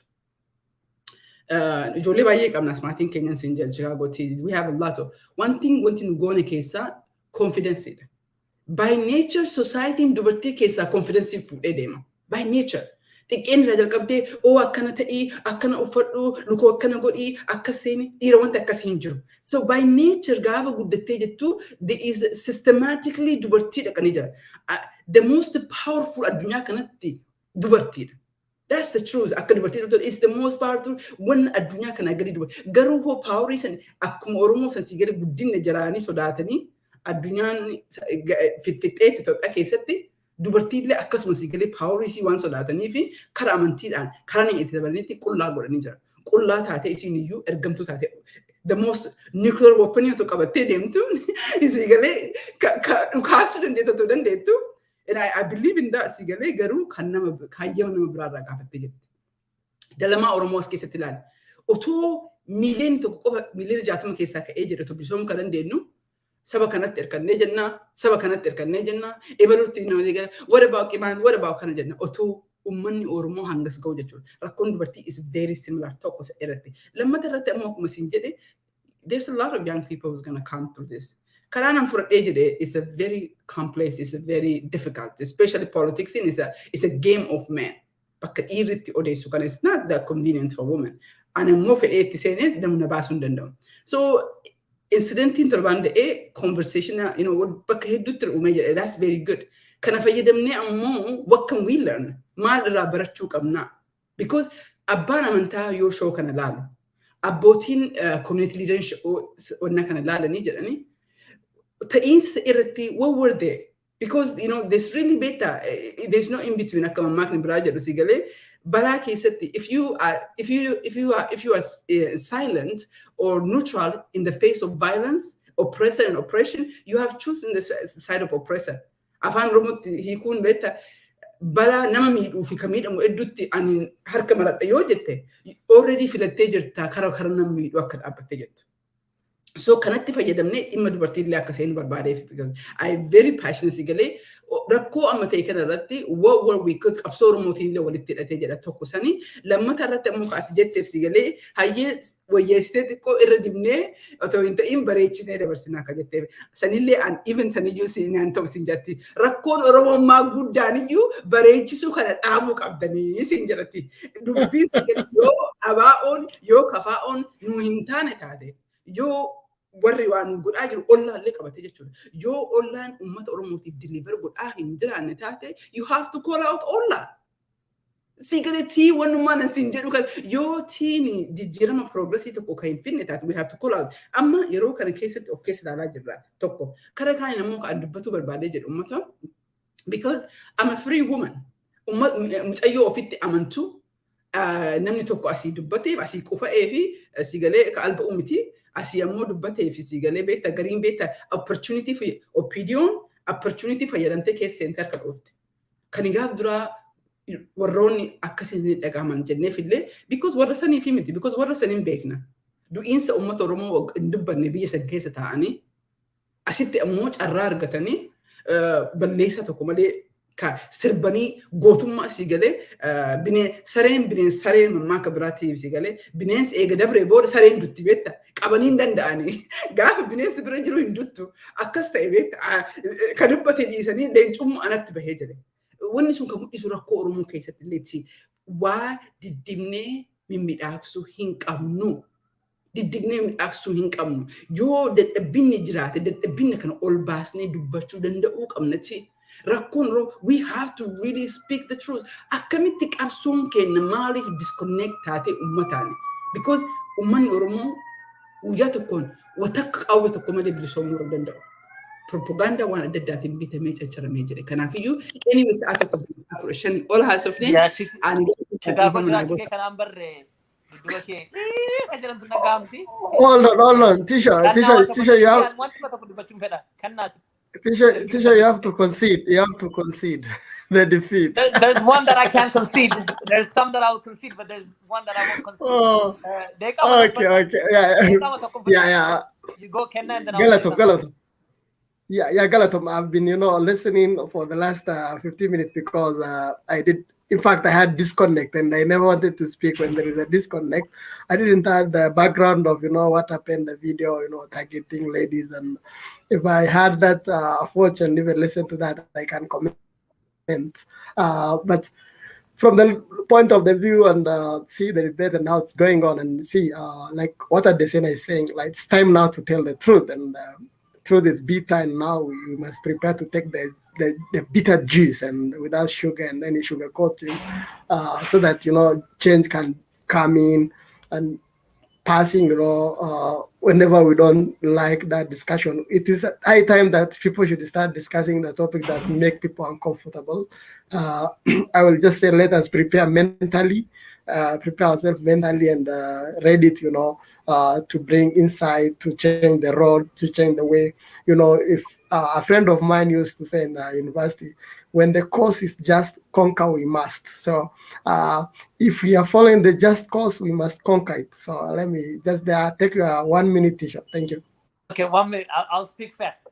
Ijoollee baay'ee qabna maatiin keenyan siin jedha Chicagooti. We have a lot of one thing wanti nu goone keessaa confidence dha. By nature society dubartii keessaa confidence fuudhee deema. By nature. Xiqqeen irraa jalqabdee oo akkana ta'ii akkana uffadhu lukoo akkana godhii akkas seeni dhiira wanta akkas hin jiru. So by nature gaafa guddattee jettu there is systematically dubartii dhaqanii jira. The most powerful addunyaa kanatti dubartiidha. That's the truth. Akka dubartii is the most powerful one addunyaa kana gadi dubartii. Garuu hoo powerii san akkuma Oromoo san si gadi guddinna jiraanii sodaatanii addunyaan fixxixxeetti Itoophiyaa keessatti dubartiillee akkasuma si galee paaworii isii waan sodaatanii fi karaa amantiidhaan karaa inni itti dabalanitti qullaa godhanii jira. Qullaa taate isiin iyyuu ergamtuu taate the most nuclear weapon yoo qabattee deemtu isii galee dhukaasuu dandeettu. And I believe in that si galee garuu kan nama kaayyama nama biraarraa gaafattee jirti. Dalamaa Oromoo as keessatti ilaali. Otoo miiliyoonii tokko qofa miiliyoona 60 keessaa ka'ee jedhe tobbisoomu kan dandeenyu saba kanatti erkannee jenna ebalutti nama diga what about kana jenna otuu ummanni Oromoo hangas ga'u jechuudha. Rakkoon dubartii is very similar tokko isa irratti. Lammata irratti ammoo akkuma siin jedhe there's a lot of young people who's gonna come through this. Karaan an fudhadhee jedhe is a very complex, is a very difficult, especially politics is a game of men. Bakka dhiirritti odeessu kana it's not that convenient for women. Ani ammoo fedheetti seenee namna baasuu hin danda'u. So incidentiin torbaan conversation, bakka hedduutti uume jedhe that's very good. Kana fayyadamnee ammoo what can we learn? Maal irraa barachuu qabna? Because abbaan amantaa yoo show kana laalu, abbootiin community leadership onna kana laalanii jedhanii ta'iinsa irratti what were they? Because there's really better. There's no in between. Akka mammaakni biraa jedhu si galee balaa keessatti if you are silent or neutral in the face of violence, oppressor and oppression, you have chosen the side of oppressor. Afaan Oromootti hiikuun beekta balaa nama miidhuu fi kamiidhamu hedduutti ani harka maradha yoo jette already filattee jirta karaa nama miidhuu akka dhaabbattee jettu. So kanatti fayyadamne dhimma dubartiillee akka seen barbaadeef because I very passionate galee rakkoo amma ta'e kana irratti what were we could qabsoo Oromootiinlee walitti hidhatee jedha tokko sanii lammata irratti ammoo kaati jetteef si galee hayyee wayyeessitee xiqqoo irra dibnee otoo hin ta'in bareechisnee dabarsinaa akka jetteef sanillee an even taniyyuu siinaan ta'u siin jatti rakkoon Oromummaa guddaan bareechisuu kana dhaabuu qabdanii siin jedhatti dubbii yoo abaa'oon yoo kafaa'oon nu hin taane taate yoo warri waan godhaa jiru ollaallee qabate jechuudha. Yoo ollaan uummata Oromootiif deliver godhaa hin jiraanne taate you have to call out Ollaa. Sigaretii wannumaan siin jedhu kan yoo tiini jijjiirama progressii tokko kan hin finne taate we have to call out. Amma yeroo kana keessatti of keessa ilaalaa jirra tokko. Karaa kaan immoo kan dubbatuu barbaadee jedhu uummata because I'm a free woman. Mucayyoo ofitti amantu namni tokko asii dubbateef asii qufa'ee fi sigalee ka alba uumiti. Asii ammoo dubbatee fi siigalee beekta gariin beekta opportunity fi opportunity fayyadamtee keessa seentee harka dhoofte. Kan gaaf duraa warroonni akkasiin dhagahaman jenneefillee because warra sanii fi miti because warra saniin beekna. Du'iinsa uummata Oromoo hin dubbanne biyya san keessa taa'anii asitti ammoo carraa argatanii balleessa tokko malee ka sirbanii gootummaa si galee sareen mammaaka biraatiif si galee bineensi eega dabree booda sareen dutti beekta qabanii hin danda'anii gaafa bineensi bira jiru hin duttu akkas ta'e beekta ka dubbate dhiisanii leencummaa anatti bahee jire. Wanni sun kan mul'isu rakkoo Oromoo keessatti illee waa diddibnee mimmiidhaaksuu hin qabnu. Diddibnee midhaaksuu hin qabnu. Yoo dadhabbinni jiraate dadhabbinna kana ol baasnee dubbachuu danda'uu qabnati. Rakkoon we have to really speak the truth. Akkamitti qabsoon keenya maaliif disconnect taate ummataani? Because ummanni Oromoo guyyaa tokkoon watakka qawwee tokko malee bilisoomuu hin danda'u. Propaganda waan adda addaatiin bitamee caccaramee jire. Kanaafuu anyway sa'a tokko shan ol haasofne ani gaafa jiraatu kanaan barree dudduba kee kajarantu nagaamti. Hold on. Tisha, you have. Wanti tokko dubbachuun fedha. Kannaas. Tisha, you have to concede. You have to concede. the defeat. There's one that I can't concede. There's some that I will concede, but there's one that I won't concede. Oh, They come with okay, okay. Yeah, yeah. You go Kenna and then I'll say Galatom, something. Galatom. Yeah, Galatom. I've been, listening for the last 15 minutes because I did. In fact, I had disconnect, and I never wanted to speak when there is a disconnect. I didn't have the background of what happened, the video, targeting ladies, and if I had that fortune, and even listen to that, I can comment. But from the point of the view and see the debate and how it's going on and see like what Adesina is saying, like it's time now to tell the truth, and truth is bitter, and now you must prepare to take the bitter juice and without sugar and any sugar coating, so that change can come in and passing, whenever we don't like that discussion. It is high time that people should start discussing the topic that make people uncomfortable. I will just say, let us prepare mentally, prepare ourselves mentally and ready to bring insight, to change the road, to change the way. If a friend of mine used to say in university, when the course is just, conquer we must. So if we are following the just course, we must conquer it. So let me just take your 1 minute t-shirt. Thank you. Okay, 1 minute. I'll speak fast.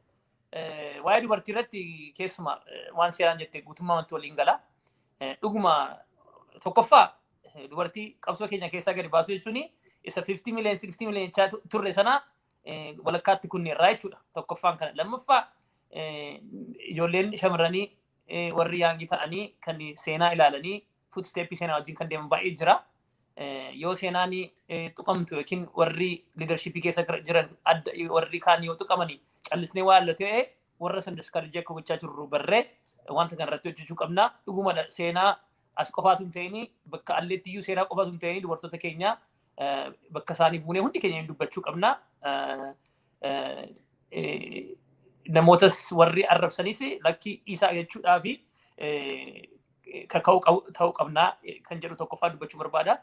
Waa'ee dubartii irratti keessumaa waan seeraan jettee guutummaa wanti waliin gala. Dhuguma tokkoffaa dubartii qabsoo keenya keessaa gadi baasuu jechuun isa 50 million 60 million turre sana walakkaatti kunneerraa jechuudha. Tokkoffaan kana. Lammaffaa ijoolleen shamarranii warri yaangii ta'anii kan seenaa ilaalanii footsteppii seenaa wajjin kan deeman baay'ee jira. Yoo seenaan tuqamtu yookiin warri leadershipii keessa jiran warri kaan yoo tuqamanii callisnee waan illee ta'e warra san discourage akka gochaa jirru barree wanta kan irratti hojjechuu qabna. Dhuguma seenaa as qofaatu hin ta'ini bakka alleettiyyuu seenaa qofaatu hin ta'ini dubartoota keenya bakka isaanii buunee hundi keenya dubbachuu qabna. Namootas warri arrabsanis lakkii isaa jechuudhaa fi kaka'uu ta'uu qabnaa kan jedhu tokkoffaa dubbachuu barbaada.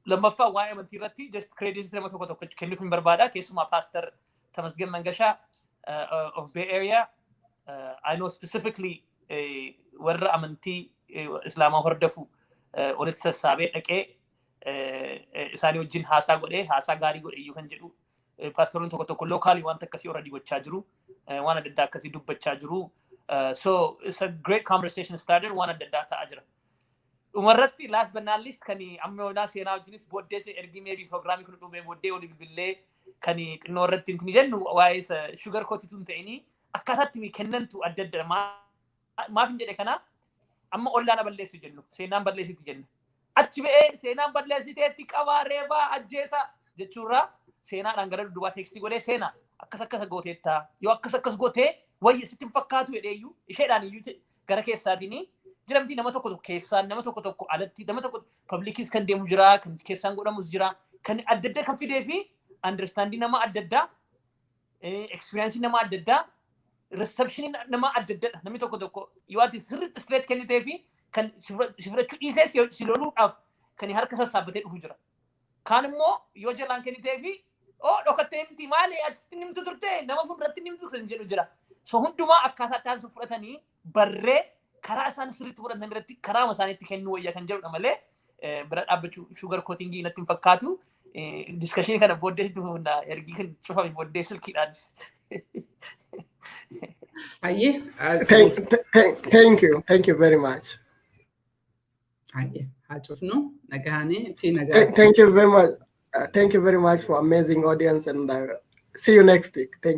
Lammaffaa waa'ee amantii irratti just credit nama tokko kennuuf hin barbaada. Keessumaa Pastor Tamasgen Mangashaa of Bay Area. I know specifically warra amantii Islaamaa hordofu walitti sassaabee dhaqee isaanii wajjin haasaa godhee haasaa gaarii godhe iyyuu kan jedhu paastoroonni tokko lookaalii wanta akkasii already gochaa jiru. Waan adda addaa akkasii dubbachaa jiru. So it's a great conversation started. Waan adda addaa ta'aa jira. Umarratti last but not least kan amma yoonaa seenaa wajjinis booddee ergi maybe programmii kun dhumee booddee walii bilbilee kan xinnoo irratti hin jennu waa'ee sugar coated hin ta'ini akkaataatti kennantu adda adda maaf hin jedhe kana amma ollaana balleessu jennu seenaan balleessitti jenna. Achi ba'ee seenaan balleessiteetti qabaa reebaa ajjeesa jechuurraa seenaadhaan gara duubaa teekstii godhee seenaa akkas gooteettaa yoo akkas gootee wayya sitti hin fakkaatu jedheeyyuu isheedhaan iyyuu gara keessaatiin jiramtii nama tokko keessaan nama tokko alatti nama tokko publikis kan deemu jira kan keessaan godhamus jira kan adda adda kan fidee fi understanding nama adda addaa experience nama adda addaa reception nama adda adda namni tokko yoo ati sirriitti straight kennitee fi kan sifrachuu dhiisee si loluudhaaf kan harka sassaabbatee dhufu jira. Kaan immoo yoo jalaan kennitee fi dhokattee miti maali achitti nimtu turte nama fuulduratti nimtu kan jedhu jira. So hundumaa akkaataa ta'an sun fudhatanii barree karaa isaan sirriitti fudhatan irratti karaa isaaniitti kennuu wayya kan jedhudha malee bira dhaabbachuu sugar coatingii natti hin fakkaatu. Discussion kana booddee duuna ergi kan cufame booddee silkiidhaanis. Thank you very much. Thank you very much. Thank you very much for amazing audience, and see you next week. Thank you.